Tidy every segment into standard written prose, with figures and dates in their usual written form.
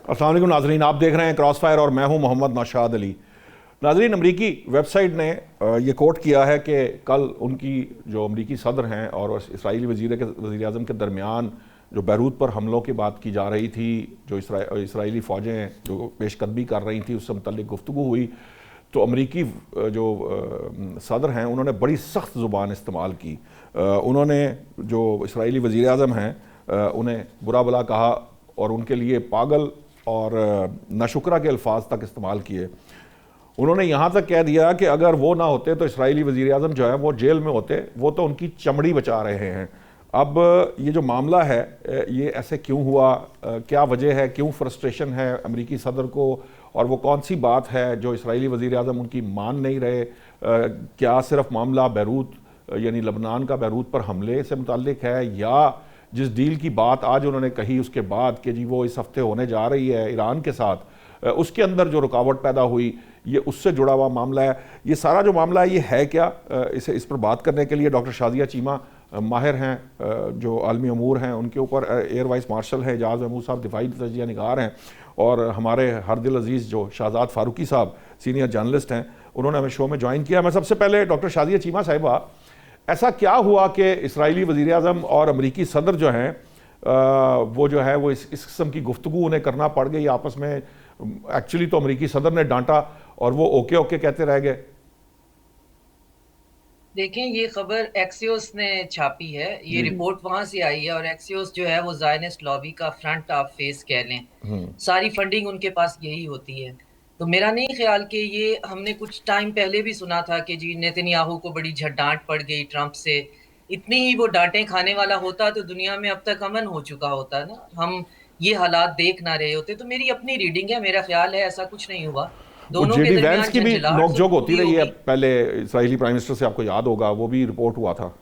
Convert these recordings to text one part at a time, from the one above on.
अस्सलाम वालेकुम नाज़रीन, आप देख रहे हैं क्रॉस फायर और मैं हूं मोहम्मद नौशाद अली। नाज़रीन, अमरीकी वेबसाइट ने ये कोट किया है कि कल उनकी जो अमरीकी सदर हैं और इसराइली वज़ीर आज़म के दरमियान जो बैरूत पर हमलों की बात की जा रही थी, जो इसराइली फ़ौजें जो पेशकदमी कर रही थी उससे मुतल्लिक़ गुफ्तगू हुई, तो अमरीकी जो सदर हैं उन्होंने बड़ी सख्त ज़ुबान इस्तेमाल की। उन्होंने जो इसराइली वज़ीर आज़म हैं उन्हें बुरा भला कहा और उनके लिए पागल और नाशुक्रा के अल्फाज तक इस्तेमाल किए। उन्होंने यहाँ तक कह दिया कि अगर वो ना होते तो इसराइली वज़ीर आज़म जो है वो जेल में होते, वो तो उनकी चमड़ी बचा रहे हैं। अब ये जो मामला है ये ऐसे क्यों हुआ, क्या वजह है, क्यों फ्रस्ट्रेशन है अमरीकी सदर को, और वो कौन सी बात है जो इसराइली वज़ीर आज़म उनकी मान नहीं रहे? क्या सिर्फ मामला बैरूत यानी लबनान का बैरूत पर हमले से मुताल्लिक है, या जिस डील की बात आज उन्होंने कही उसके बाद कि जी वो इस हफ्ते होने जा रही है ईरान के साथ, उसके अंदर जो रुकावट पैदा हुई ये उससे जुड़ा हुआ मामला है? ये सारा जो मामला है ये है क्या? इस पर बात करने के लिए डॉक्टर शाजिया चीमा माहिर हैं जो आलमी अमूर हैं, उनके ऊपर एयर वाइस मार्शल है एजाज़ महमूद साहब, दिफाई तजिया निगार हैं, और हमारे हर दिल अजीज़ जो शहजाद फारूकी साहब सीनियर जर्नलिस्ट हैं, उन्होंने हमें शो में ज्वाइन किया। मैं सबसे पहले डॉक्टर शाजिया चीमा साहिबा, ऐसा क्या हुआ कि इसराइली वज़ीर आज़म और अमरीकी सदर जो हैं वो जो है वो इस किस्म की गुफ्तगू उन्हें करना पड़ गई आपस में? एक्चुअली तो अमरीकी सदर ने डांटा और वो ओके ओके कहते रह गए। देखें, ये खबर एक्सियोस ने छापी है, ये रिपोर्ट वहां से आई है, और एक्सियोस जो है वो ज़ायनिस्ट लॉबी का फ्रंट ऑफ फेस कह लें। सारी फंडिंग उनके पास यही होती है। तो मेरा नहीं ख्याल कि ये, हमने कुछ टाइम पहले भी सुना था कि जी नेतन्याहू को बड़ी डांट पड़ गई ट्रंप से। इतनी ही वो डांटें खाने वाला होता तो दुनिया में अब तक अमन हो चुका होता ना, हम ये हालात देख ना रहे होते। तो मेरी अपनी रीडिंग है, मेरा ख्याल है ऐसा कुछ नहीं हुआ। वो दोनों के जेडी वैंस दरमियान की भी झंझलाहट नोकझोंक जरूर होती हुई रही है होगी। पहले इसराइली प्राइम मिनिस्टर से, आपको याद होगा वो भी रिपोर्ट हुआ था।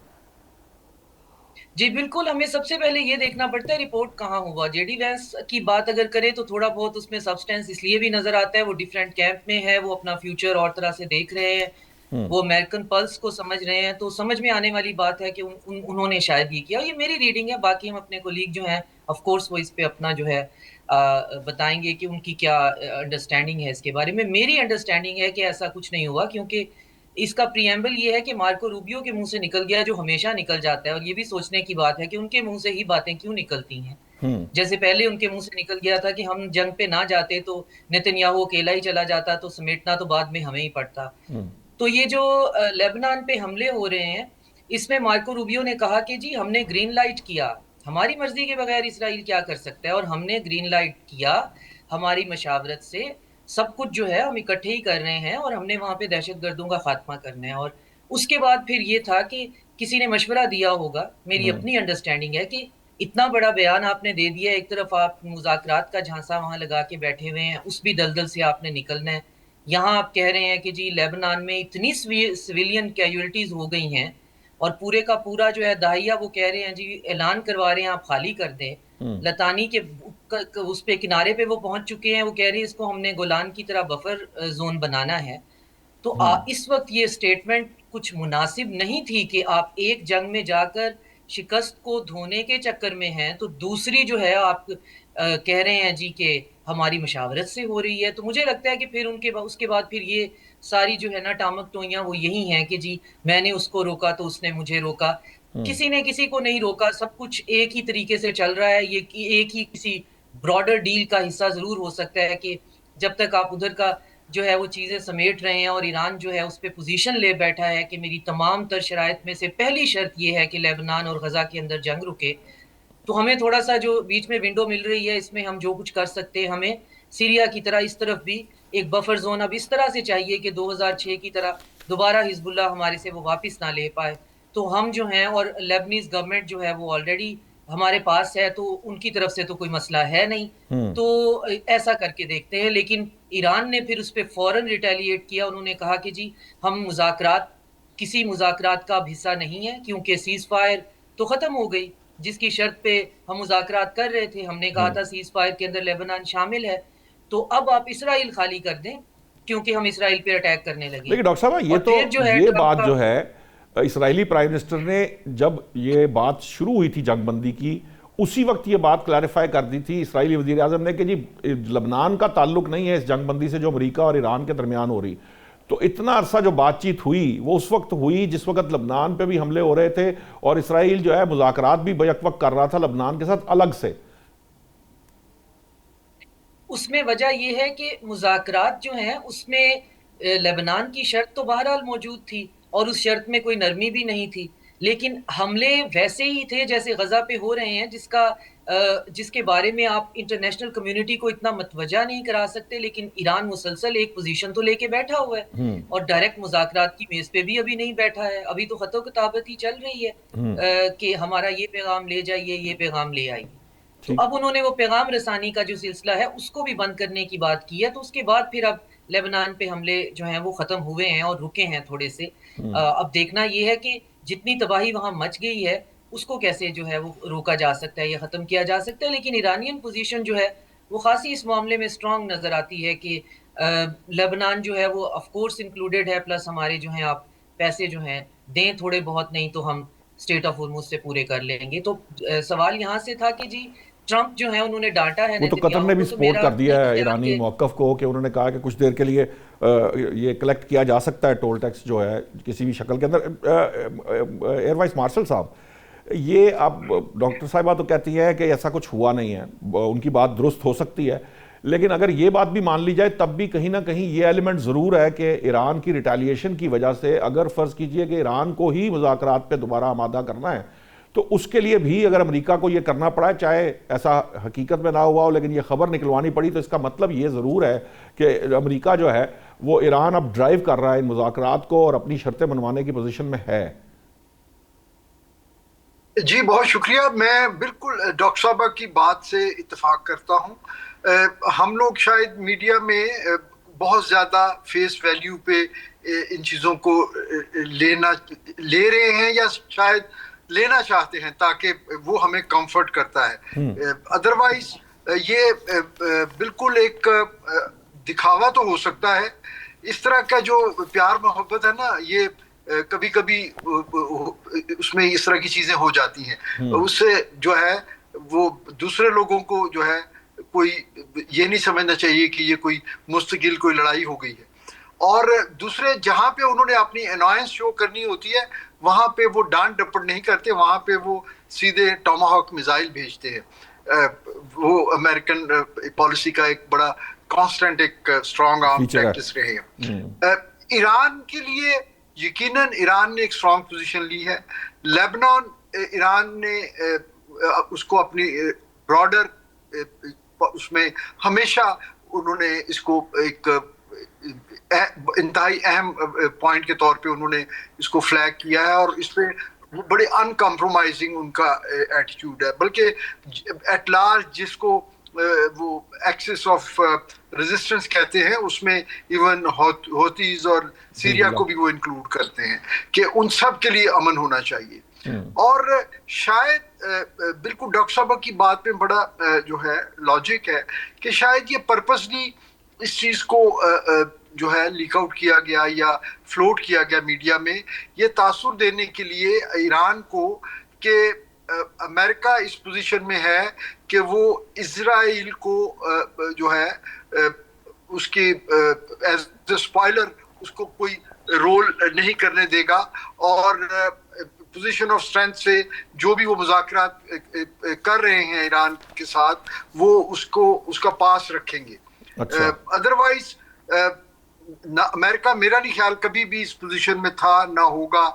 जी बिल्कुल, हमें सबसे पहले ये देखना पड़ता है रिपोर्ट कहाँ हुआ। जेडी वैंस की बात अगर करें तो थोड़ा बहुत उसमें सब्सटेंस इसलिए भी नजर आता है, वो डिफरेंट कैंप में है, वो अपना फ्यूचर और तरह से देख रहे हैं, वो अमेरिकन पल्स को समझ रहे हैं। तो समझ में आने वाली बात है कि उन्होंने शायद ये किया। ये मेरी रीडिंग है, बाकी हम अपने कोलीग जो हैं ऑफ कोर्स वो इस पे अपना जो है बताएंगे कि उनकी क्या अंडरस्टैंडिंग है इसके बारे में। मेरी अंडरस्टैंडिंग है कि ऐसा कुछ नहीं हुआ, क्योंकि इसका प्रियम्बल ये है कि मार्को रूबियो के मुंह से निकल गया जो हमेशा निकल जाता है, और ये भी सोचने की बात है कि उनके मुंह से ही बातें क्यों निकलती हैं। जैसे पहले उनके मुंह से निकल गया था कि हम जंग पे ना जाते तो नेतन्याहू अकेला ही चला जाता, तो समेटना तो बाद में हमें ही पड़ता। तो ये जो लेबनान पे हमले हो रहे हैं, इसमें मार्को रूबियो ने कहा कि जी हमने ग्रीन लाइट किया, हमारी मर्जी के बगैर इसराइल क्या कर सकता है, और हमने ग्रीन लाइट किया हमारी मशावरत से। सब कुछ जो है हम इकट्ठे ही कर रहे हैं, और हमने वहां पे दहशतगर्दों का खात्मा करना है। और उसके बाद फिर ये था कि किसी ने मशवरा दिया होगा, मेरी अपनी अंडरस्टैंडिंग है कि इतना बड़ा बयान आपने दे दिया, एक तरफ आप मुज़ाकरात का झांसा वहां लगा के बैठे हुए हैं, उस भी दलदल से आपने निकलना है। यहाँ आप कह रहे हैं कि जी लेबनान में इतनी सिविलियन कैजुअलिटीज हो गई हैं, और पूरे का पूरा जो है दाहिया वो कह रहे हैं जी, ऐलान करवा रहे हैं आप खाली कर दें। लतानी के उस पे किनारे पे वो पहुंच चुके हैं, वो कह रहे हैं इसको हमने गोलान की तरह बफर जोन बनाना है। तो इस वक्त ये स्टेटमेंट कुछ मुनासिब नहीं थी कि आप एक जंग में जाकर शिकस्त को धोने के चक्कर में हैं, तो दूसरी जो है आप कह रहे हैं जी कि हमारी मशावरत से हो रही है। तो मुझे लगता है कि फिर उसके बाद फिर ये सारी जो है ना टामक टोइयां वो यही हैं कि जी मैंने उसको रोका तो उसने मुझे रोका। किसी ने किसी को नहीं रोका, सब कुछ एक ही तरीके से चल रहा है। ये एक ही किसी ब्रॉडर डील का हिस्सा जरूर हो सकता है कि जब तक आप उधर का जो है वो चीज़ें समेट रहे हैं, और ईरान जो है उस पर पोजीशन ले बैठा है कि मेरी तमाम तर शराइत में से पहली शर्त ये है कि लेबनान और गजा के अंदर जंग रुके। तो हमें थोड़ा सा जो बीच में विंडो मिल रही है, इसमें हम जो कुछ कर सकते हैं, हमें सीरिया की तरह इस तरफ भी एक बफर जोन अब इस तरह से चाहिए कि 2006 की तरह दोबारा हिजबुल्लाह हमारे से वो वापस ना ले पाए। तो हम जो हैं, और लेबनीज गवर्नमेंट जो है वो ऑलरेडी हमारे पास है, तो उनकी तरफ से तो कोई मसला है नहीं। तो ऐसा करके देखते हैं। लेकिन ईरान ने फिर उस पर फौरन रिटेलिएट किया। उन्होंने कहा कि जी हम मुज़ाकरात, किसी मुज़ाकरात का अब हिस्सा नहीं है, क्योंकि सीज फायर तो ख़त्म हो गई जिसकी शर्त पे हम मुज़ाकरात कर रहे थे। हमने कहा था सीज फायर के अंदर लेबनान शामिल है, तो अब आप इसराइल खाली कर दें, क्योंकि हम इसराइल पे अटैक करने लगे लेकिन हैं। डॉक्टर साहब और फिर जो है ये ट्रंप बात का, जो है इसराइली प्राइम मिनिस्टर ने जब ये बात शुरू हुई थी जंगबंदी की, उसी वक्त ये बात क्लैरिफाई कर दी थी इसराइली वज़ीर आज़म ने कि जी लबनान का ताल्लुक नहीं है इस जंगबंदी से जो अमेरिका और ईरान के दरमियान हो रही। तो इतना अरसा जो बातचीत हुई वो उस वक्त हुई जिस वक्त लबनान पे भी हमले हो रहे थे और इसराइल जो है मुज़ाकरात भी बैक वक्त कर रहा था लबनान के साथ अलग से। उसमें वजह ये है कि मुज़ाकरात जो हैं उसमें लेबनान की शर्त तो बहरहाल मौजूद थी और उस शर्त में कोई नरमी भी नहीं थी। लेकिन हमले वैसे ही थे जैसे गज़ा पे हो रहे हैं जिसके बारे में आप इंटरनेशनल कम्युनिटी को इतना मतवजा नहीं करा सकते, लेकिन ईरान मुसलसल एक पोज़ीशन तो लेके बैठा हुआ है और डायरेक्ट मुज़ाकरात की मेज़ पे भी अभी नहीं बैठा है। अभी तो ख़तो-किताबत ही चल रही है कि हमारा ये पैगाम ले जाइए, ये पैगाम ले आइए। तो ठीक। अब उन्होंने वो पैगाम रसानी का जो सिलसिला है उसको भी बंद करने की बात की है। तो उसके बाद फिर अब लेबनान पे हमले जो हैं वो ख़त्म हुए हैं और रुके हैं थोड़े से। अब देखना ये है कि जितनी तबाही वहाँ मच गई है उसको कैसे जो है वो रोका जा सकता है या ख़त्म किया जा सकता है। लेकिन ईरानियन पोज़ीशन जो है वो ख़ासी इस मामले में स्ट्रॉन्ग नज़र आती है कि लेबनान जो है वो ऑफ़ कोर्स इंक्लूडेड है, प्लस हमारे जो हैं आप पैसे जो हैं दें थोड़े बहुत, नहीं तो हम स्ट्रेट ऑफ होर्मुज़ से पूरे कर लेंगे। तो सवाल यहाँ से था कि जी ट्रंप जो है उन्होंने डांटा है वो तो कतर ने नेतन्याहू भी को, तो सपोर्ट मेरा कर दिया है ख्याल ईरानी कि मौक़िफ़ को कि उन्होंने कहा कि कुछ देर के लिए ये कलेक्ट किया जा सकता है टोल टैक्स जो है किसी भी शक्ल के अंदर। एयर वाइस मार्शल साहब, ये अब डॉक्टर साहिबा तो कहती है कि ऐसा कुछ हुआ नहीं है, उनकी बात दुरुस्त हो सकती है, लेकिन अगर ये बात भी मान ली जाए तब भी कहीं ना कहीं ये एलिमेंट ज़रूर है कि ईरान की रिटेलिएशन की वजह से अगर फ़र्ज़ कीजिए कि ईरान को ही मुज़ाकरात पे दोबारा आमादा करना है तो उसके लिए भी अगर अमेरिका को ये करना पड़ा, चाहे ऐसा हकीकत में ना हुआ हो लेकिन ये खबर निकलवानी पड़ी, तो इसका मतलब ये ज़रूर है कि अमेरिका जो है वो ईरान अब ड्राइव कर रहा है इन मुज़ाकरात को और अपनी शर्तें मनवाने की पोजीशन में है। जी बहुत शुक्रिया। मैं बिल्कुल डॉक्टर साहबा की बात से इत्तेफाक करता हूँ। हम लोग शायद मीडिया में बहुत ज़्यादा फेस वैल्यू पे इन चीज़ों को ले रहे हैं या शायद लेना चाहते हैं ताकि वो हमें कंफर्ट करता है। अदरवाइज ये बिल्कुल एक दिखावा तो हो सकता है। इस तरह का जो प्यार मोहब्बत है ना, ये कभी कभी उसमें इस तरह की चीजें हो जाती हैं, उससे जो है वो दूसरे लोगों को जो है कोई ये नहीं समझना चाहिए कि ये कोई मुस्तकिल कोई लड़ाई हो गई है। और दूसरे जहां पे उन्होंने अपनी अनॉयंस शो करनी होती है वहां पे वो डांट डपट नहीं करते, वहां पे वो सीधे टॉमाहॉक मिसाइल भेजते हैं। वो अमेरिकन पॉलिसी का एक बड़ा कांस्टेंट एक स्ट्रॉन्ग आर्म प्रैक्टिस रहे हैं। ईरान के लिए यकीनन ईरान ने एक स्ट्रॉन्ग पोजीशन ली है। लेबनान ईरान ने उसको अपनी ब्रॉडर उसमें हमेशा उन्होंने इसको एक इंतहाई अहम पॉइंट के तौर पे उन्होंने इसको फ्लैग किया है और इस पे बड़े अनकम्प्रोमाइजिंग उनका एटीट्यूड है। बल्कि एट लार्ज जिसको वो एक्सिस ऑफ रेजिस्टेंस कहते हैं उसमें इवन हौतीज और सीरिया को भी वो इंक्लूड करते हैं कि उन सब के लिए अमन होना चाहिए। और शायद बिल्कुल डॉक्टर साहब की बात में बड़ा जो है लॉजिक है कि शायद ये पर्पसली इस चीज को जो है लीक आउट किया गया या फ्लोट किया गया मीडिया में, ये तासुर देने के लिए ईरान को कि अमेरिका इस पोजीशन में है कि वो इजराइल को जो है उसके एज द स्पॉइलर उसको कोई रोल नहीं करने देगा और पोजीशन ऑफ स्ट्रेंथ से जो भी वो मुज़ाकरात कर रहे हैं ईरान के साथ वो उसका पास रखेंगे। अदरवाइज अमेरिका मेरा नहीं ख्याल कभी भी इस पोजीशन में था ना होगा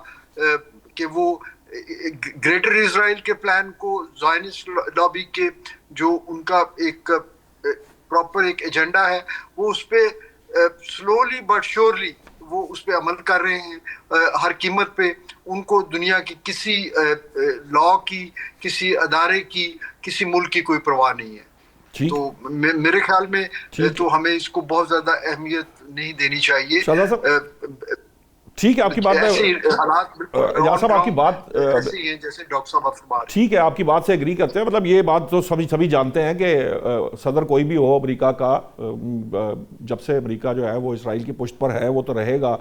कि वो ग्रेटर इजराइल के प्लान को ज़ायनिस्ट लॉबी के जो उनका एक प्रॉपर एक एजेंडा है वो उस पे स्लोली बट श्योरली वो उस पे अमल कर रहे हैं हर कीमत पे। उनको दुनिया की किसी लॉ की, किसी अदारे की, किसी मुल्क की कोई परवाह नहीं है। तो मेरे ख्याल में तो हमें इसको बहुत ज्यादा अहमियत नहीं देनी चाहिए। ठीक है आपकी बात है, साहब आपकी बात ऐसी है जैसे डॉक्टर साहब आपसे बात, ठीक है आपकी बात से एग्री करते हैं। मतलब ये बात तो सभी जानते हैं कि सदर कोई भी हो अमेरिका का, जब से अमेरिका जो है वो इसराइल की पुष्ट पर है वो तो रहेगा।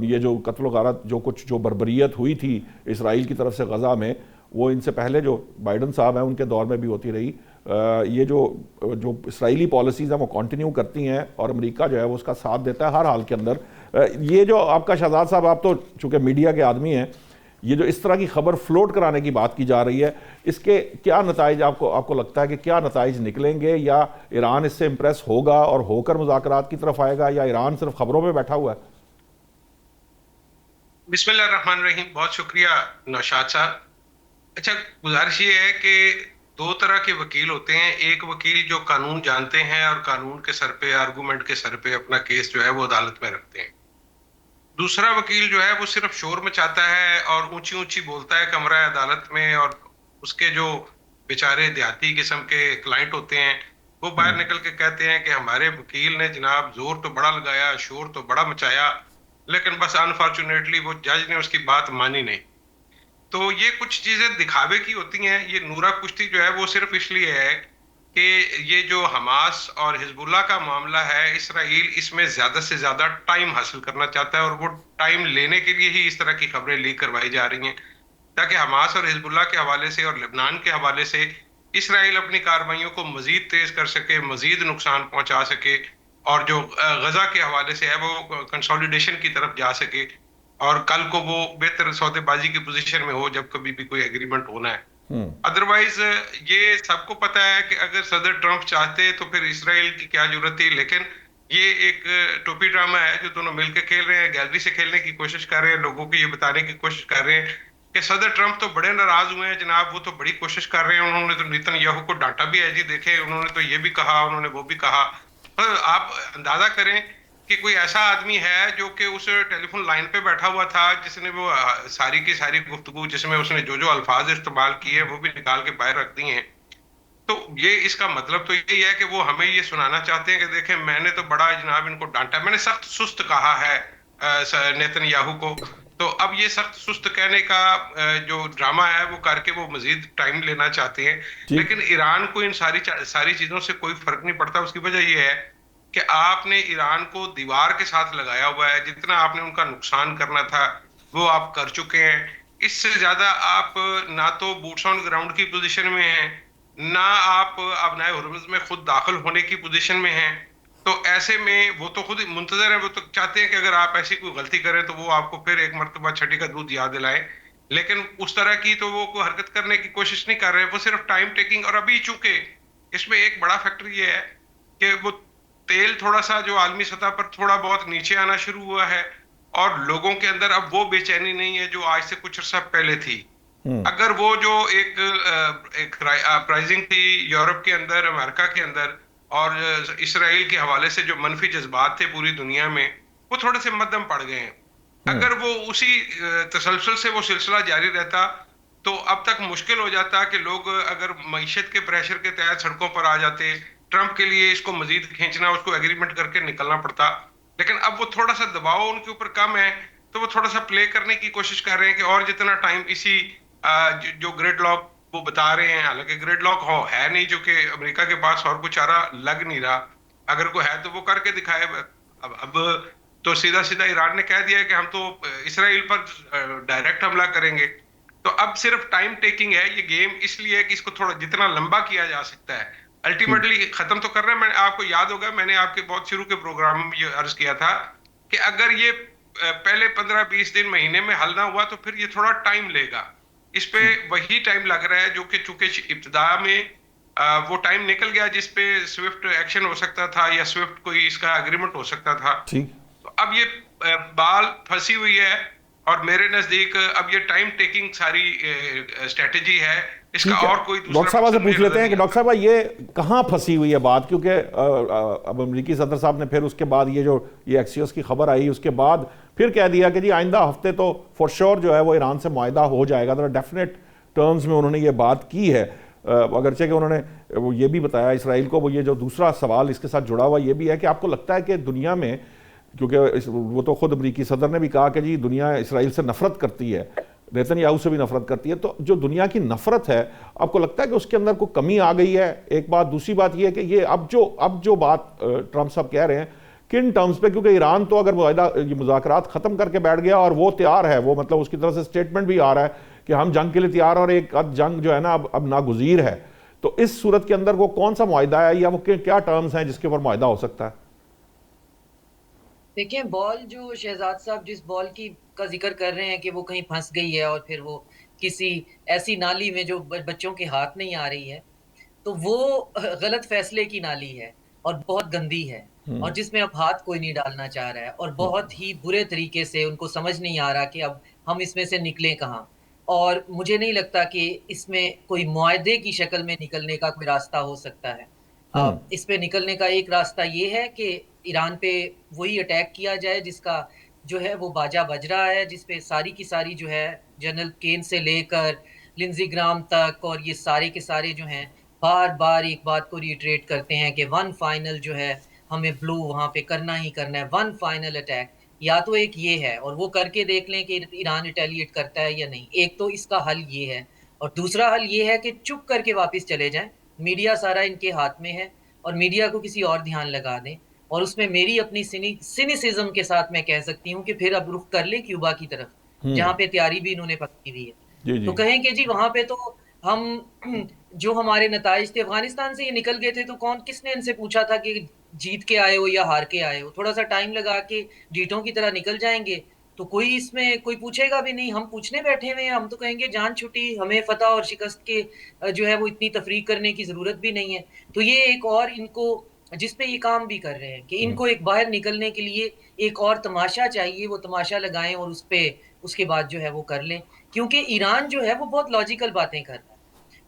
ये जो कत्ल गारत जो बर्बरियत हुई थी इसराइल की तरफ से गजा में वो इनसे पहले जो बाइडन साहब हैं उनके दौर में भी होती रही। ये जो इसराइली पॉलिसीज़ हैं वो कंटिन्यू करती हैं और अमेरिका जो है वो उसका साथ देता है हर हाल के अंदर। ये जो आपका शहजाद साहब, आप तो चूँकि मीडिया के आदमी हैं, ये जो इस तरह की खबर फ्लोट कराने की बात की जा रही है, इसके क्या नताइज आपको लगता है कि क्या नताइज निकलेंगे, या ईरान इससे इम्प्रेस होगा और होकर मुज़ाकरात की तरफ आएगा, या ईरान सिर्फ खबरों में बैठा हुआ है? बिस्मिल्लाहिर्रहमानिर्रहीम। बहुत शुक्रिया नौशाद साहब। अच्छा, गुजारिश ये है कि दो तरह के वकील होते हैं। एक वकील जो कानून जानते हैं और कानून के सर पे, आर्गूमेंट के सर पे अपना केस जो है वो अदालत में रखते हैं। दूसरा वकील जो है वो सिर्फ शोर मचाता है और ऊंची ऊंची बोलता है कमरा अदालत में, और उसके जो बेचारे देहाती किस्म के क्लाइंट होते हैं वो बाहर निकल के कहते हैं कि हमारे वकील ने जनाब जोर तो बड़ा लगाया, शोर तो बड़ा मचाया, लेकिन बस अनफॉर्चुनेटली वो जज ने उसकी बात मानी नहीं। तो ये कुछ चीजें दिखावे की होती हैं। ये नूरा कुश्ती जो है वो सिर्फ इसलिए है कि ये जो हमास और हिजबुल्लाह का मामला है, इसराइल इसमें ज्यादा से ज्यादा टाइम हासिल करना चाहता है और वो टाइम लेने के लिए ही इस तरह की खबरें लीक करवाई जा रही हैं, ताकि हमास और हिजबुल्लाह के हवाले से और लेबनान के हवाले से इसराइल अपनी कार्रवाइयों को मजीद तेज कर सके, मजीद नुकसान पहुंचा सके, और जो गजा के हवाले से है वो कंसोलिडेशन की तरफ जा सके, और कल को वो बेहतर सौदेबाजी की पोजीशन में हो जब कभी भी कोई एग्रीमेंट होना है। अदरवाइज ये सबको पता है कि अगर सदर ट्रंप चाहते तो फिर इसराइल की क्या जरूरत थी। लेकिन ये एक टोपी ड्रामा है जो दोनों मिलकर खेल रहे हैं, गैलरी से खेलने की कोशिश कर रहे हैं, लोगों को ये बताने की कोशिश कर रहे हैं कि सदर ट्रंप तो बड़े नाराज हुए हैं जनाब, वो तो बड़ी कोशिश कर रहे हैं, उन्होंने तो नेतन्याहू को डांटा भी है जी, देखे उन्होंने तो ये भी कहा, उन्होंने वो भी कहा। तो आप अंदाजा करें कि कोई ऐसा आदमी है जो कि उस टेलीफोन लाइन पे बैठा हुआ था जिसने वो सारी की सारी गुफ्तगू जिसमें उसने जो अल्फाज इस्तेमाल किए वो भी निकाल के बाहर रख दिए हैं। तो ये इसका मतलब तो यही है कि वो हमें ये सुनाना चाहते हैं कि देखें मैंने तो बड़ा जनाब इनको डांटा, मैंने सख्त सुस्त कहा है नेतन्याहू को। तो अब ये सख्त सुस्त कहने का जो ड्रामा है वो करके वो मजीद टाइम लेना चाहते हैं। लेकिन ईरान को इन सारी चीजों से कोई फर्क नहीं पड़ता। उसकी वजह ये है कि आपने ईरान को दीवार के साथ लगाया हुआ है। जितना आपने उनका नुकसान करना था वो आप कर चुके हैं। इससे ज्यादा आप ना तो बूट्स ऑन ग्राउंड की पोजीशन में हैं, ना आप अबनाए हुर्मुज़ में खुद दाखिल होने की पोजीशन में हैं। तो ऐसे में वो तो खुद मुंतजर है, वो तो चाहते हैं कि अगर आप ऐसी कोई गलती करें तो वो आपको फिर एक मरतबा छठी का दूध याद दिलाएं। लेकिन उस तरह की तो वो कोई हरकत करने की कोशिश नहीं कर रहे, वो सिर्फ टाइम टेकिंग। और अभी चूंकि इसमें एक बड़ा फैक्टर ये है कि वो तेल थोड़ा सा जो आलमी सतह पर थोड़ा बहुत नीचे आना शुरू हुआ है और लोगों के अंदर अब वो बेचैनी नहीं है जो आज से कुछ अर्सा पहले थी। अगर वो जो एक प्राइसिंग थी यूरोप के अंदर, अमेरिका के अंदर और इसराइल के हवाले से जो मनफी जज्बात थे पूरी दुनिया में, वो थोड़े से मध्यम पड़ गए हैं। अगर वो उसी तसलसल से वो सिलसिला जारी रहता तो अब तक मुश्किल हो जाता कि लोग अगर मईशत के प्रेशर के तहत सड़कों पर आ जाते। ट्रंप के लिए इसको मजीद खींचना, उसको एग्रीमेंट करके निकलना पड़ता। लेकिन अब वो थोड़ा सा दबाव उनके ऊपर कम है तो वो थोड़ा सा प्ले करने की कोशिश कर रहे हैं कि और जितना टाइम इसी जो ग्रिड लॉक वो बता रहे हैं, हालांकि ग्रिड लॉक है नहीं, जो कि अमेरिका के पास और कुछ चारा लग नहीं रहा। अगर कोई है तो वो करके दिखाए। अब तो सीधा सीधा ईरान ने कह दिया है कि हम तो इसराइल पर डायरेक्ट हमला करेंगे। तो अब सिर्फ टाइम टेकिंग है ये गेम, इसलिए कि इसको थोड़ा जितना लंबा किया जा सकता है अल्टीमेटली खत्म तो करना है। मैंने आपको याद होगा मैंने आपके बहुत शुरू के प्रोग्राम में ये अर्ज किया था कि अगर ये पहले 15-20 दिन महीने में हल ना हुआ तो फिर ये थोड़ा टाइम लेगा। इस पे वही टाइम लग रहा है जो कि चूंकि इब्तिदा में वो टाइम निकल गया जिस पे स्विफ्ट एक्शन हो सकता था या स्विफ्ट कोई इसका एग्रीमेंट हो सकता था। तो अब ये बाल फंसी हुई है और मेरे नजदीक अब ये टाइम टेकिंग सारी स्ट्रेटेजी है। इसका और कोई डॉक्टर साहब से पूछ लेते हैं कि डॉक्टर साहब ये कहाँ फंसी हुई है बात, क्योंकि अब अमेरिकी सदर साहब ने फिर उसके बाद ये एक्सियोस की खबर आई, उसके बाद फिर कह दिया कि जी आइंदा हफ्ते तो फॉर श्योर जो है वो ईरान से मुआहिदा हो जाएगा। तो डेफिनेट टर्म्स में उन्होंने ये बात की है। अगरचे कि उन्होंने वो ये भी बताया इसराइल को। वो ये जो दूसरा सवाल इसके साथ जुड़ा हुआ ये भी है कि आपको लगता है कि दुनिया में, क्योंकि वो तो खुद अमेरिकी सदर ने भी कहा कि जी दुनिया इसराइल से नफरत करती है, नेतन्याहू से भी नफरत करती है, तो जो दुनिया की नफरत है आपको लगता है कि उसके अंदर कोई कमी आ गई है? एक बात। दूसरी बात यह है कि ये अब जो बात ट्रंप साहब कह रहे हैं किन टर्म्स पे, क्योंकि ईरान तो अगर मुज़ाकरात ख़त्म करके बैठ गया और वो तैयार है, वो मतलब उसकी तरफ से स्टेटमेंट भी आ रहा है कि हम जंग के लिए तैयार और एक जंग जो है ना अब नागुज़ीर है, तो इस सूरत के अंदर वो कौन सा मुआहिदा है या वो क्या टर्म्स हैं जिसके ऊपर मुआहिदा हो सकता है? देखिए, बॉल जो शहजाद साहब जिस बॉल की का जिक्र कर रहे हैं कि वो कहीं फंस गई है और फिर वो किसी ऐसी नाली में जो बच्चों के हाथ नहीं आ रही है, तो वो गलत फैसले की नाली है और बहुत गंदी है, और जिसमें अब हाथ कोई नहीं डालना चाह रहा है, और बहुत ही बुरे तरीके से उनको समझ नहीं आ रहा कि अब हम इसमें से निकलें कहाँ। और मुझे नहीं लगता कि इसमें कोई मुआहदे की शक्ल में निकलने का कोई रास्ता हो सकता है। इस पे निकलने का एक रास्ता ये है कि ईरान पे वही अटैक किया जाए जिसका जो है वो बाजा बज रहा है, जिस पे सारी की सारी जो है जनरल केन से लेकर लिंडज़ी ग्राहम तक और ये सारे के सारे जो हैं बार-बार एक बात को रिइटरेट करते हैं कि वन फाइनल जो है हमें ब्लो वहाँ पे करना ही करना है, वन फाइनल अटैक। या तो एक ये है और वो करके देख लें कि ईरान रिटेलिएट करता है या नहीं। एक तो इसका हल ये है, और दूसरा हल ये है कि चुप करके वापस चले जाएँ। मीडिया सारा इनके हाथ में है और मीडिया को किसी और ध्यान लगा दें, और उसमें मेरी अपनी सिनिसिज्म के साथ मैं कह सकती हूँ कि फिर अब रुख कर ले क्यूबा की तरफ, जहाँ पे तैयारी भी इन्होंने पक्की हुई है। जी तो जी। कहें कि जी वहाँ पे तो हम जो हमारे नताइज थे, अफ़गानिस्तान से ये निकल गए थे, तो किसने इनसे पूछा था कि जीत के आए हो या हार के आए हो? थोड़ा-सा टाइम लगा के ढीठों की तरह निकल जाएँगे, तो कोई इसमें कोई पूछेगा भी नहीं। हम पूछने बैठे हुए हैं, हम तो कहेंगे जान छुटी, हमें फ़तह और शिकस्त के जो है वो इतनी तफ़रीक करने की ज़रूरत भी नहीं है। तो ये एक और इनको जिस पे ये काम भी कर रहे हैं कि इनको एक बाहर निकलने के लिए एक और तमाशा चाहिए, वो तमाशा लगाएँ और उसके बाद जो है वो कर लें। क्योंकि ईरान जो है वो बहुत लॉजिकल बातें कर रहा है,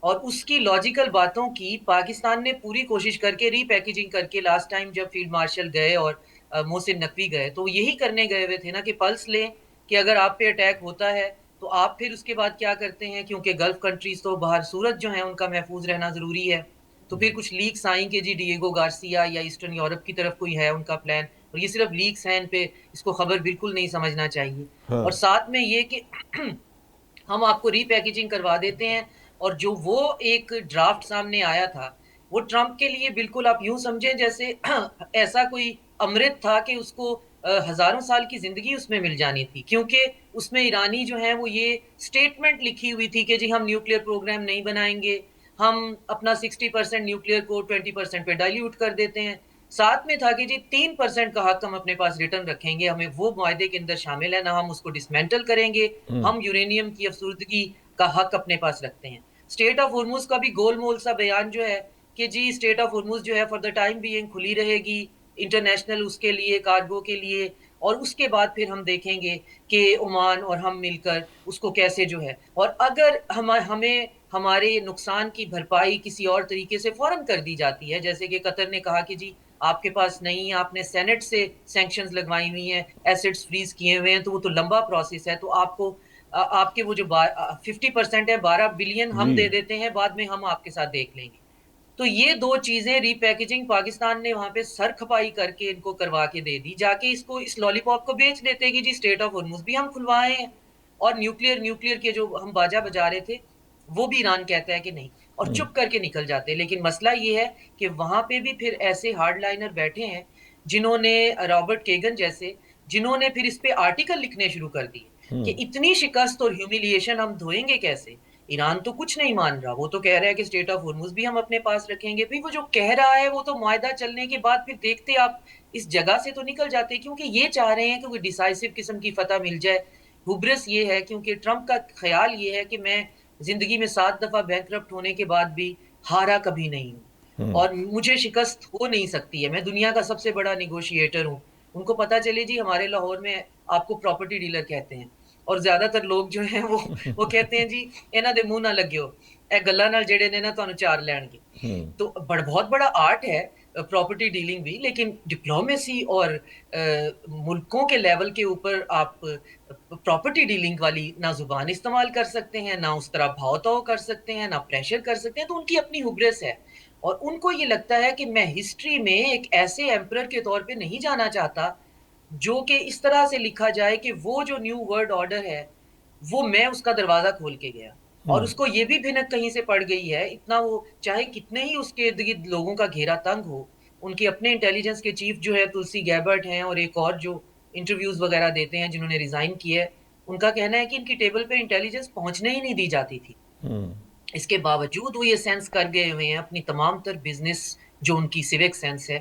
और उसकी लॉजिकल बातों की पाकिस्तान ने पूरी कोशिश करके रीपैकेजिंग करके लास्ट टाइम जब फील्ड मार्शल गए और मोहसिन नकवी गए, तो यही करने गए हुए थे ना कि पल्स लें कि अगर आप पे अटैक होता है, तो आप फिर उसके बाद क्या करते हैं, क्योंकि गल्फ कंट्रीज़ तो बाहर सूरत जो हैं उनका महफूज़ रहना ज़रूरी है। तो फिर कुछ लीक्स आई कि जी डिएगो गार्सिया या ईस्टर्न यूरोप की तरफ कोई है उनका प्लान, और ये सिर्फ़ लीक्स हैं, इन पे इसको खबर बिल्कुल नहीं समझना चाहिए। और हाँ। साथ में ये कि हम आपको रीपैकेजिंग करवा देते हैं, और जो वो एक ड्राफ्ट सामने आया था, वो ट्रंप के लिए बिल्कुल आप यूँ समझें जैसे ऐसा कोई अमृत था कि उसको हज़ारों साल की ज़िंदगी उसमें मिल जानी थी। क्योंकि उसमें ईरानी जो हैं वो ये स्टेटमेंट लिखी हुई थी कि जी हम न्यूक्लियर प्रोग्राम नहीं बनाएँगे, हम अपना 60% न्यूक्लियर को 20% पे डाइल्यूट कर देते हैं। साथ में था कि जी 3% का हक हम अपने पास रिटर्न रखेंगे, हमें वो मुआहदे के अंदर शामिल है, ना हम उसको डिसमेंटल करेंगे, हम यूरेनियम की अफ़सुर्दगी का हक अपने पास रखते हैं। स्टेट ऑफ होर्मुज़ का भी गोलमोल सा बयान जो है कि जी स्टेट ऑफ होर्मुज़ जो है फॉर द टाइम बीइंग खुली रहेगी, इंटरनेशनल उसके लिए, कार्गो के लिए, और उसके बाद फिर हम देखेंगे कि ओमान और हम मिलकर उसको कैसे जो है, और अगर हमें हमारे नुकसान की भरपाई किसी और तरीके से फ़ौरन कर दी जाती है, जैसे कि कतर ने कहा कि जी आपके पास नहीं है, आपने सेनेट से सैंक्शंस लगवाई हुई हैं, एसेट्स फ्रीज़ किए हुए हैं, तो वो तो लंबा प्रोसेस है, तो आपको आपके वो जो 50% है 12 बिलियन हम जी। दे देते हैं, बाद में हम आपके साथ देख लेंगे। तो ये 2 चीज़ें रीपैकेजिंग पाकिस्तान ने वहाँ पे सर खपाई करके इनको करवा के दे दी, जाके इसको इस लॉलीपॉप को बेच देते कि जी स्टेट ऑफ होर्मुज़ भी हम खुलवाए हैं, और न्यूक्लियर के जो हम बाजा बजा रहे थे, वो भी ईरान कहता है कि नहीं, और चुप करके निकल जाते हैं। लेकिन मसला ये है कि वहाँ पे भी फिर ऐसे हार्डलाइनर बैठे हैं, जिन्होंने रॉबर्ट केगन जैसे, जिन्होंने फिर इस पे आर्टिकल लिखने शुरू कर दिए कि इतनी शिकस्त और ह्यूमिलिएशन हम ढोएँगे कैसे? ईरान तो कुछ नहीं मान रहा, वो तो कह रहा है कि स्टेट ऑफ होर्मुज़ भी हम अपने पास रखेंगे। भई वो जो कह रहा है वो तो मुआहदा चलने के बाद फिर देखते आप इस जगह से तो निकल जाते, क्योंकि ये चाह रहे हैं कि कोई डिसाइसिव किस्म की फ़तह मिल जाए। हुब्रिस ये है क्योंकि ट्रंप का ख़्याल ये है कि मैं ज़िंदगी में 7 दफ़ा बैंकरप्ट होने के बाद भी हारा कभी नहीं हूँ, और मुझे शिकस्त हो नहीं सकती है। मैं दुनिया का सबसे बड़ा नेगोशिएटर हूँ। उनको पता चले जी हमारे लाहौर में आपको प्रॉपर्टी डीलर कहते हैं, और ज़्यादातर लोग जो हैं वो कहते हैं जी इन्हां दे मुँह ना लग्गियो, ए गल्लां नाल जेड़े ने ना तुहानू चार लैणगे। तो बहुत बड़ा आर्ट है प्रॉपर्टी डीलिंग भी, लेकिन डिप्लोमेसी और मुल्कों के लेवल के ऊपर आप प्रॉपर्टी डीलिंग वाली ना ज़ुबान इस्तेमाल कर सकते हैं, ना उस तरह भाव-ताव कर सकते हैं, ना प्रेशर कर सकते हैं, तो उनकी अपनी हुब्रिस है। और उनको ये लगता है कि मैं हिस्ट्री में एक ऐसे एम्परर के तौर पे नहीं जाना चाहता, जो कि इस तरह से लिखा जाए कि वो जो न्यू वर्ल्ड ऑर्डर है, वो मैं उसका दरवाज़ा खोल के गया। और उसको ये भी भिनक कहीं से पड़ गई है, इतना वो चाहे कितने ही उसके इर्द-गिर्द लोगों का घेरा तंग हो, उनके अपने इंटेलिजेंस के चीफ जो है तुलसी गैबर्ट हैं, और एक और जो इंटरव्यूज़ वगैरह देते हैं जिन्होंने रिज़ाइन किया है, उनका कहना है कि इनकी टेबल पे इंटेलिजेंस पहुंचने ही नहीं दी जाती थी। इसके बावजूद वो ये सेंस कर गए हुए हैं अपनी तमाम तर बिजनेस, जो उनकी सिविक सेंस है,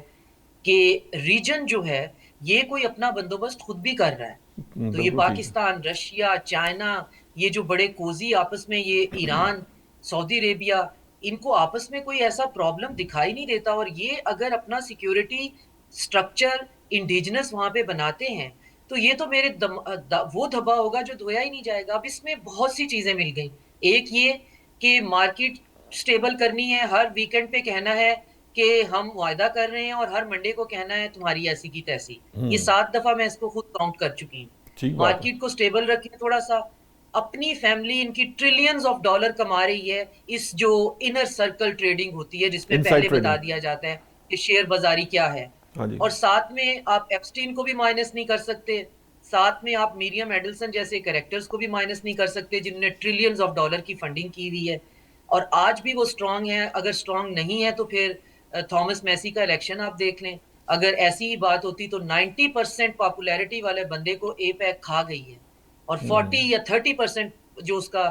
कि रीजन जो है ये कोई अपना बंदोबस्त खुद भी कर रहा है। तो ये बिल्कुल ठीक है। पाकिस्तान, रशिया, चाइना, ये जो बड़े कोजी आपस में, ये ईरान, सऊदी अरेबिया, इनको आपस में कोई ऐसा प्रॉब्लम दिखाई नहीं देता, और ये अगर अपना सिक्योरिटी स्ट्रक्चर इंडिजिनस वहां पे बनाते हैं तो ये तो मेरे वो धब्बा होगा जो धोया ही नहीं जाएगा। अब इसमें बहुत सी चीजें मिल गई। एक ये कि मार्केट स्टेबल करनी है, हर वीकेंड पे कहना है कि हम वायदा कर रहे हैं, और हर मंडे को कहना है तुम्हारी ऐसी की तैसी। ये 7 दफा मैं इसको खुद काउंट कर चुकी हूँ। ठीक बात है। मार्केट को स्टेबल रखिए थोड़ा सा। अपनी फैमिली इनकी ट्रिलियंस ऑफ डॉलर कमा रही है, इस जो इनर सर्कल ट्रेडिंग होती है जिसमें इनसाइड पहले बता ट्रेडिंग। दिया जाता है कि शेयर बाजारी क्या है, हाँ जी। और साथ में आप एप्स्टीन को भी माइनस नहीं कर सकते, साथ में आप मीरियम एडल्सन जैसे कैरेक्टर्स को भी माइनस नहीं कर सकते जिन्होंने ट्रिलियंस ऑफ डॉलर की फंडिंग की हुई है, और आज भी वो स्ट्रांग है। अगर स्ट्रांग नहीं है तो फिर थॉमस मैसी का इलेक्शन आप देख लें। अगर ऐसी ही बात होती तो 90% पॉपुलैरिटी वाले बंदे को एपैक खा गई है, और 40 या 30% जो उसका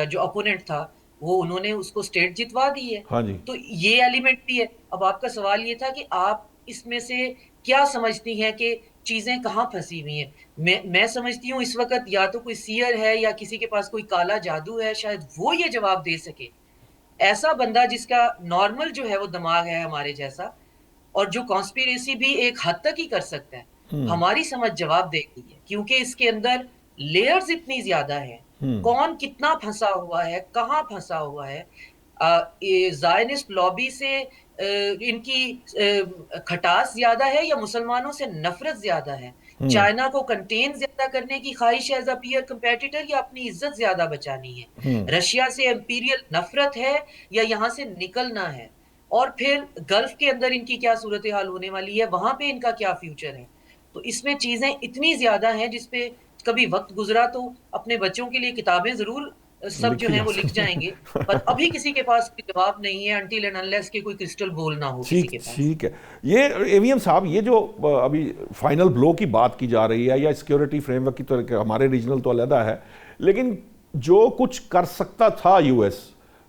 जो अपोनेंट था वो उन्होंने उसको स्टेट जितवा दी है। हाँ जी। तो ये एलिमेंट भी है। अब आपका सवाल ये था कि आप इसमें से क्या समझती हैं कि चीजें कहाँ फंसी हुई हैं। मैं समझती हूँ इस वक्त या तो कोई सीयर है या किसी के पास कोई काला जादू है, शायद वो ये जवाब दे सके। ऐसा बंदा जिसका नॉर्मल जो है वो दिमाग है हमारे जैसा, और जो कॉन्स्पिरेसी भी एक हद तक ही कर सकता है, हमारी समझ जवाब देगी है, क्योंकि इसके अंदर लेयर्स इतनी ज्यादा है। कौन कितना फंसा हुआ है, कहाँ फंसा हुआ है। जायनिस्ट लॉबी से इनकी खटास ज्यादा है या मुसलमानों से नफरत ज्यादा है। चाइना को कंटेन ज्यादा करने की ख्वाहिश है एज अ पीयर कंपेटिटर, या अपनी इज्जत ज्यादा बचानी है। रशिया से इंपीरियल नफरत है या यहाँ से निकलना है। और फिर गल्फ के अंदर इनकी क्या सूरत हाल होने वाली है, वहां पे इनका क्या फ्यूचर है। तो इसमें चीजें इतनी ज्यादा हैं जिसपे कभी वक्त गुजरा तो अपने बच्चों के लिए किताबें जरूर सब जो लिखी हैं जा वो लिख जाएंगे, पर अभी किसी के पास कोई जवाब नहीं है अनटिल एंड अनलेस कि कोई क्रिस्टल बॉल ना हो किसी ठीक के पास। ठीक है। ये एवीएम साहब, ये जो अभी फाइनल ब्लो की बात की जा रही है या सिक्योरिटी फ्रेमवर्क की, तो हमारे रीजनल तो अलग है, लेकिन जो कुछ कर सकता था यूएस,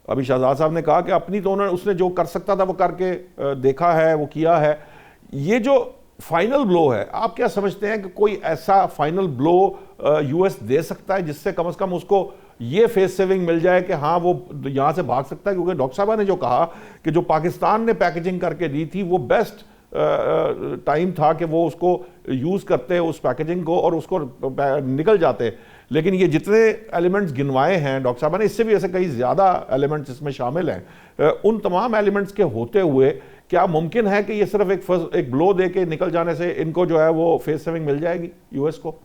अभी शहजाद साहब ने कहा कि अपनी तो उसने जो कर सकता था वो करके देखा है, वो किया है। ये जो फाइनल ब्लो है, आप क्या समझते हैं कि कोई ऐसा फाइनल ब्लो यूएस दे सकता है जिससे कम से कम उसको ये फेस सेविंग मिल जाए कि हाँ वो यहाँ से भाग सकता है? क्योंकि डॉक्टर साहब ने जो कहा कि जो पाकिस्तान ने पैकेजिंग करके दी थी वो बेस्ट टाइम था कि वो उसको यूज़ करते उस पैकेजिंग को और उसको निकल जाते। लेकिन ये जितने एलिमेंट्स गिनवाए हैं डॉक्टर साहब ने, इससे भी ऐसे कई ज़्यादा एलिमेंट्स इसमें शामिल हैं। उन तमाम एलिमेंट्स के होते हुए क्या मुमकिन है कि ये सिर्फ एक ब्लो दे के निकल जाने से इनको जो है वो फेस सेविंग मिल जाएगी यूएस को?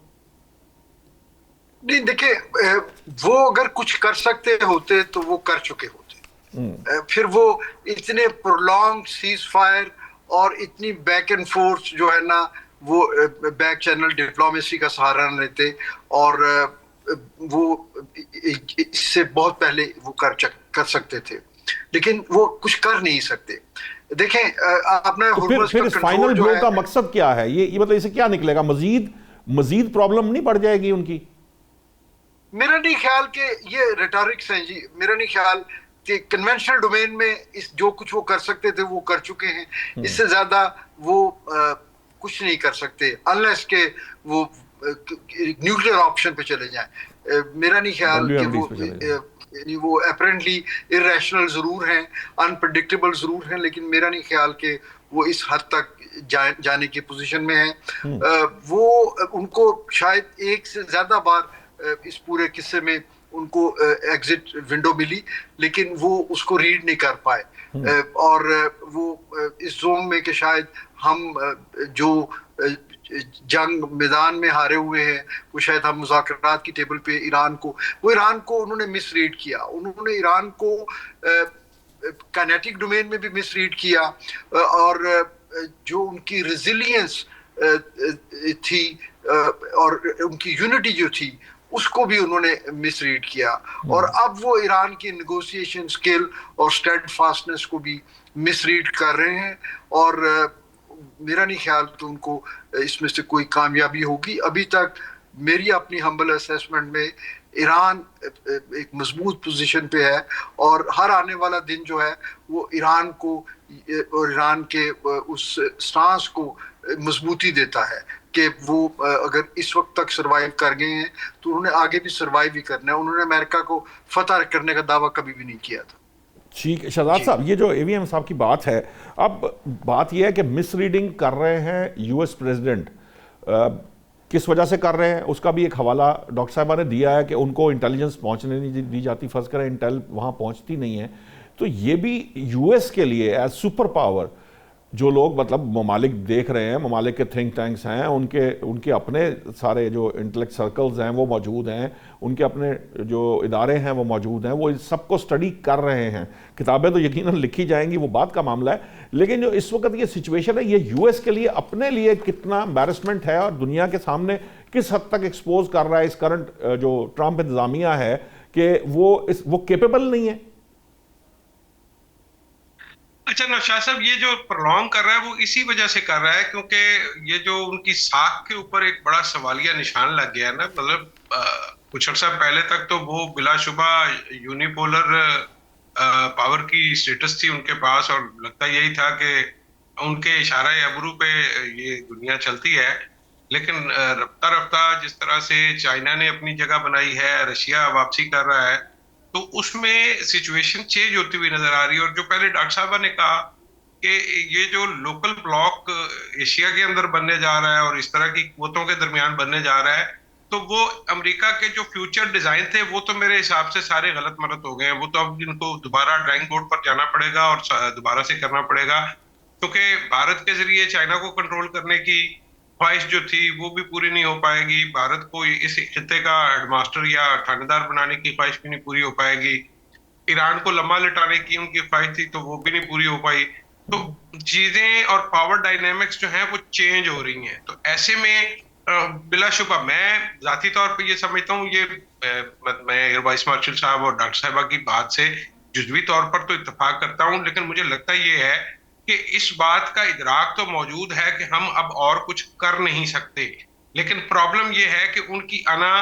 नहीं, देखिए, वो अगर कुछ कर सकते होते तो वो कर चुके होते। फिर वो इतने प्रोलॉन्ग सीज फायर और इतनी बैक एंड फोर्स जो है ना, वो बैक चैनल डिप्लोमेसी का सहारा न लेते, और वो इससे बहुत पहले वो कर सकते थे, लेकिन वो कुछ कर नहीं सकते। देखें, आपने तो फिर इस फाइनल ब्लो का मकसद क्या है? ये मतलब इसे क्या निकलेगा? मजीद प्रॉब्लम नहीं बढ़ जाएगी उनकी? मेरा नहीं ख्याल कि ये रिटॉरिक्स हैं जी। मेरा नहीं ख्याल कि कन्वेंशनल डोमेन में इस जो कुछ वो कर सकते थे वो कर चुके हैं। इससे ज्यादा वो कुछ नहीं कर सकते अनलेस के वो न्यूक्लियर ऑप्शन पे चले जाएं। मेरा नहीं ख्याल कि वो अपेरेंटली इरेशनल जरूर हैं, अनप्रेडिक्टेबल जरूर हैं, लेकिन मेरा नहीं ख्याल कि वो इस हद तक जाने की पोजीशन में है। वो उनको शायद एक से ज्यादा बार इस पूरे किस्से में उनको एग्जिट विंडो मिली, लेकिन वो उसको रीड नहीं कर पाए। और वो इस जोन में कि शायद हम जो जंग मैदान में हारे हुए हैं, वो शायद हम मुज़ाकरात की टेबल पे ईरान को उन्होंने मिसरीड किया। उन्होंने ईरान को काइनेटिक डोमेन में भी मिसरीड किया, और जो उनकी रेजिलियंस थी और उनकी यूनिटी जो थी उसको भी उन्होंने मिसरीड किया। और अब वो ईरान की नेगोशिएशन स्किल और स्टेडफास्टनेस को भी मिसरीड कर रहे हैं, और मेरा नहीं ख्याल कि उनको इसमें से कोई कामयाबी होगी। अभी तक मेरी अपनी हम्बल असेसमेंट में ईरान एक मजबूत पोजीशन पे है, और हर आने वाला दिन जो है वो ईरान को और ईरान के उस स्टांस को मजबूती देता है कि वो अगर इस वक्त तक सरवाइव कर गए हैं तो उन्होंने आगे भी सरवाइव ही करना है। उन्होंने अमेरिका को फतह करने का दावा कभी भी नहीं किया था। ठीक, शहजाद साहब, ये जो एवीएम साहब की बात है, अब बात यह है कि मिसरीडिंग कर रहे हैं यूएस प्रेसिडेंट, किस वजह से कर रहे हैं उसका भी एक हवाला डॉक्टर साहबा ने दिया है कि उनको इंटेलिजेंस पहुंचने नहीं दी जाती। फर्ज करें इंटेल वहां पहुंचती नहीं है, तो ये भी यूएस के लिए एज सुपर पावर जो लोग मतलब ममालिक देख रहे हैं, ममालिक के थिंक टैंक्स हैं, उनके अपने सारे जो इंटेलेक्ट सर्कल्स हैं वो मौजूद हैं, उनके अपने जो इदारे हैं वो मौजूद हैं, वो इस सबको स्टडी कर रहे हैं। किताबें तो यकीनन लिखी जाएंगी, वो बात का मामला है, लेकिन जो इस वक्त ये सिचुएशन है ये यूएस के लिए अपने लिए कितना एम्बैरसमेंट है और दुनिया के सामने किस हद तक एक्सपोज कर रहा है इस करंट जो ट्रंप इंतजामिया है कि वो केपेबल नहीं है। अच्छा नौशाद साहब, ये जो प्रलॉन्ग कर रहा है वो इसी वजह से कर रहा है क्योंकि ये जो उनकी साख के ऊपर एक बड़ा सवालिया निशान लग गया है ना। मतलब कुछ अर्सा पहले तक तो वो बिलाशुबा यूनिपोलर पावर की स्टेटस थी उनके पास, और लगता यही था कि उनके इशारा अबरू पे ये दुनिया चलती है। लेकिन रफ्ता रफ्ता जिस तरह से चाइना ने अपनी जगह बनाई है, रशिया वापसी कर रहा है, तो उसमें सिचुएशन चेंज होती हुई नजर आ रही है। और जो पहले डॉक्टर साहबा ने कहा कि ये जो लोकल ब्लॉक एशिया के अंदर बनने जा रहा है और इस तरह की कुव्वतों के दरमियान बनने जा रहा है, तो वो अमेरिका के जो फ्यूचर डिजाइन थे वो तो मेरे हिसाब से सारे गलत मलत हो गए हैं। वो तो अब इनको दोबारा ड्राइंग बोर्ड पर जाना पड़ेगा और दोबारा से करना पड़ेगा, क्योंकि भारत के जरिए चाइना को कंट्रोल करने की ख्वाहिश जो थी वो भी पूरी नहीं हो पाएगी। भारत को इस खित्ते का हेडमास्टर या थानेदार बनाने की ख्वाहिश भी नहीं पूरी हो पाएगी। ईरान को लम्बा लिटाने की उनकी ख्वाहिश थी तो वो भी नहीं पूरी हो पाई। तो चीजें और पावर डायनेमिक्स जो हैं वो चेंज हो रही हैं। तो ऐसे में बिलाशुबा मैं जाती तौर पे ये समझता हूँ, ये मैं एयर वाइस मार्शल साहब और डॉक्टर साहबा की बात से जुजवी तौर पर तो इत्तेफाक करता हूँ, लेकिन मुझे लगता ये है कि इस बात का इदराक तो मौजूद है कि हम अब और कुछ कर नहीं सकते। लेकिन प्रॉब्लम यह है कि उनकी अना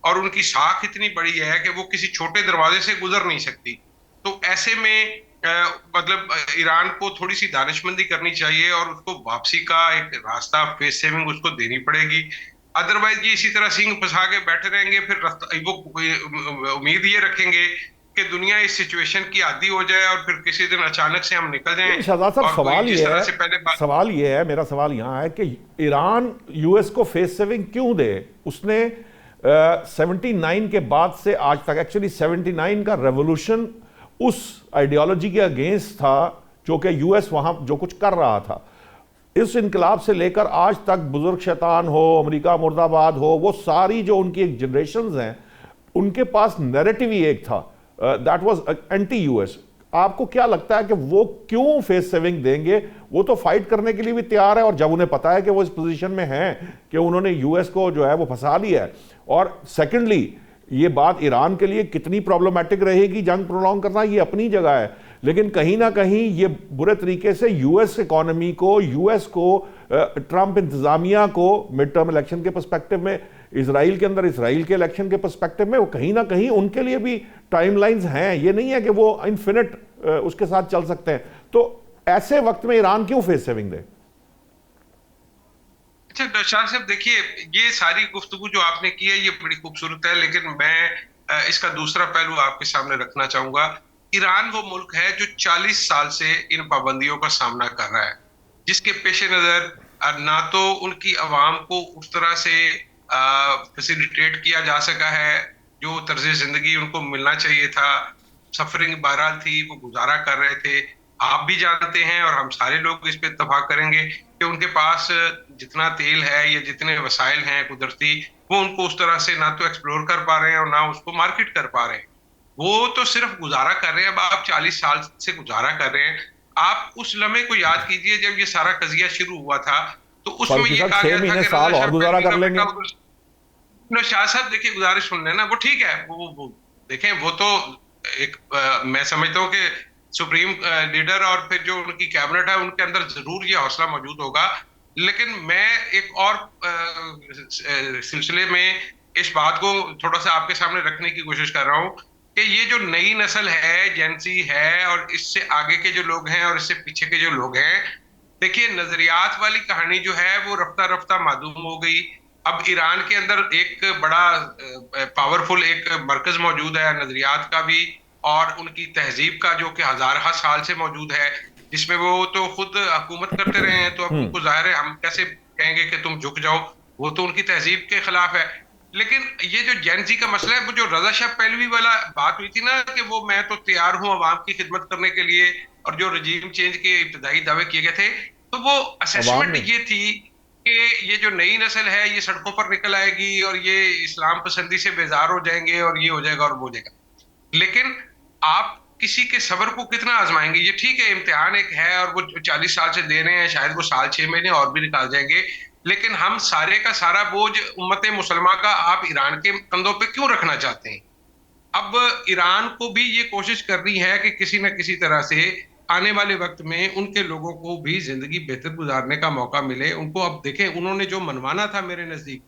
और उनकी साख इतनी बड़ी है कि वो किसी छोटे दरवाजे से गुजर नहीं सकती। तो ऐसे में मतलब ईरान को थोड़ी सी दानिशमंदी करनी चाहिए और उसको वापसी का एक रास्ता, फेस सेविंग उसको देनी पड़ेगी। अदरवाइज ये इसी तरह सींग फंसा के बैठे रहेंगे, फिर वो उम्मीद ये रखेंगे कि दुनिया इस सिचुएशन की आदी हो जाए और फिर किसी दिन अचानक से हम निकल जाएं। शहजाद साहब, सवाल ये है, मेरा सवाल यहाँ है कि ईरान यूएस को फेस सेविंग क्यों दे? उसने 79 के बाद से आज तक, एक्चुअली 79 का रेवोल्यूशन उस आइडियोलॉजी के अगेंस्ट था जो कि यूएस वहां जो कुछ कर रहा था। इस इनकलाब से लेकर आज तक बुजुर्ग शैतान हो, अमेरिका मुर्दाबाद हो, वो सारी जो उनकी एक जनरेशंस हैं उनके पास नैरेटिव ही एक था, दैट वाज एंटी यूएस। आपको क्या लगता है कि वो क्यों फेस सेविंग देंगे? वो तो फाइट करने के लिए भी तैयार है, और जब उन्हें पता है कि वो इस पोजीशन में हैं कि उन्होंने यूएस को जो है वो फंसा लिया है। और सेकेंडली, ये बात ईरान के लिए कितनी प्रॉब्लमेटिक रहेगी जंग प्रोलॉन्ग करना, ये अपनी जगह है, लेकिन कहीं ना कहीं ये बुरे तरीके से यूएस इकोनॉमी को, यूएस को, ट्रंप इंतजामिया को मिड टर्म इलेक्शन के पर्सपेक्टिव में, इजराइल के अंदर इजराइल के इलेक्शन के पर्सपेक्टिव में, वो कहीं ना कहीं उनके लिए भी टाइमलाइंस हैं। ये नहीं है कि वो इन्फिनिट उसके साथ चल सकते हैं। तो ऐसे वक्त में ईरान क्यों फेस सेविंग दे? अच्छा नौशाद साहब, देखिए ये सारी गुफ्तगू जो आपने की है ये बड़ी खूबसूरत है, लेकिन मैं इसका दूसरा पहलू आपके सामने रखना चाहूंगा। ईरान वो मुल्क है जो 40 साल से इन पाबंदियों का सामना कर रहा है, जिसके पेश नजर ना तो उनकी आवाम को उस तरह से फैसिलिटेट किया जा सका है जो तर्ज जिंदगी उनको मिलना चाहिए था। सफरिंग बहरहाल थी, वो गुजारा कर रहे थे। आप भी जानते हैं और हम सारे लोग इस पे इत्तेफाक करेंगे कि उनके पास जितना तेल है या जितने वसाइल हैं कुदरती, वो उनको उस तरह से ना तो एक्सप्लोर कर पा रहे हैं और ना उसको मार्केट कर पा रहे हैं। वो तो सिर्फ गुजारा कर रहे हैं। अब आप 40 साल से गुजारा कर रहे हैं। आप उस लम्हे को याद कीजिए जब ये सारा कजिया शुरू हुआ था, तो उसमें ये कहा गया था कि साल और गुजारा कर लेंगे। शाह साहब देखिए, गुजारिश सुन लेना, वो ठीक है, वो देखें, वो तो एक मैं समझता हूँ कि सुप्रीम लीडर और फिर जो उनकी कैबिनेट है उनके अंदर जरूर ये हौसला मौजूद होगा लेकिन मैं एक और सिलसिले में इस बात को थोड़ा सा आपके सामने रखने की कोशिश कर रहा हूं कि ये जो नई नस्ल है, जेंसी है, और इससे आगे के जो लोग हैं और इससे पीछे के जो लोग हैं, देखिए नजरियात वाली कहानी जो है वो रफ्ता रफ्ता मादूम हो गई। अब ईरान के अंदर एक बड़ा पावरफुल एक मरकज मौजूद है नजरियात का भी, और उनकी तहजीब का, जो कि हजारा साल से मौजूद है, जिसमें वो तो खुद हुकूमत करते रहे हैं, तो अब उनको जाहिर है हम कैसे कहेंगे कि तुम झुक जाओ, वो तो उनकी तहजीब के खिलाफ है। लेकिन ये जो जेनजी का मसला है, वो जो रजा शाह पहलवी वाला बात हुई थी ना कि वो मैं तो तैयार हूं अवाम की खिदमत करने के लिए, और जो रजीम चेंज के इब्तदाई दावे किए गए थे, तो वो अवाम असेसमेंट ने ये थी कि ये जो नई नस्ल है ये सड़कों पर निकल आएगी और ये इस्लाम पसंदी से बेजार हो जाएंगे और ये हो जाएगा और वो हो जाएगा। लेकिन आप किसी के सब्र को कितना आजमाएंगे? ये ठीक है, इम्तिहान एक है और वो 40 साल से दे रहे हैं, शायद वो साल 6 महीने और भी निकाल जाएंगे, लेकिन हम सारे का सारा बोझ उम्मत मुसलमा का आप ईरान के कंधों पे क्यों रखना चाहते हैं? अब ईरान को भी ये कोशिश करनी है कि किसी न किसी तरह से आने वाले वक्त में उनके लोगों को भी जिंदगी बेहतर गुजारने का मौका मिले। उनको अब देखें, उन्होंने जो मनवाना था मेरे नजदीक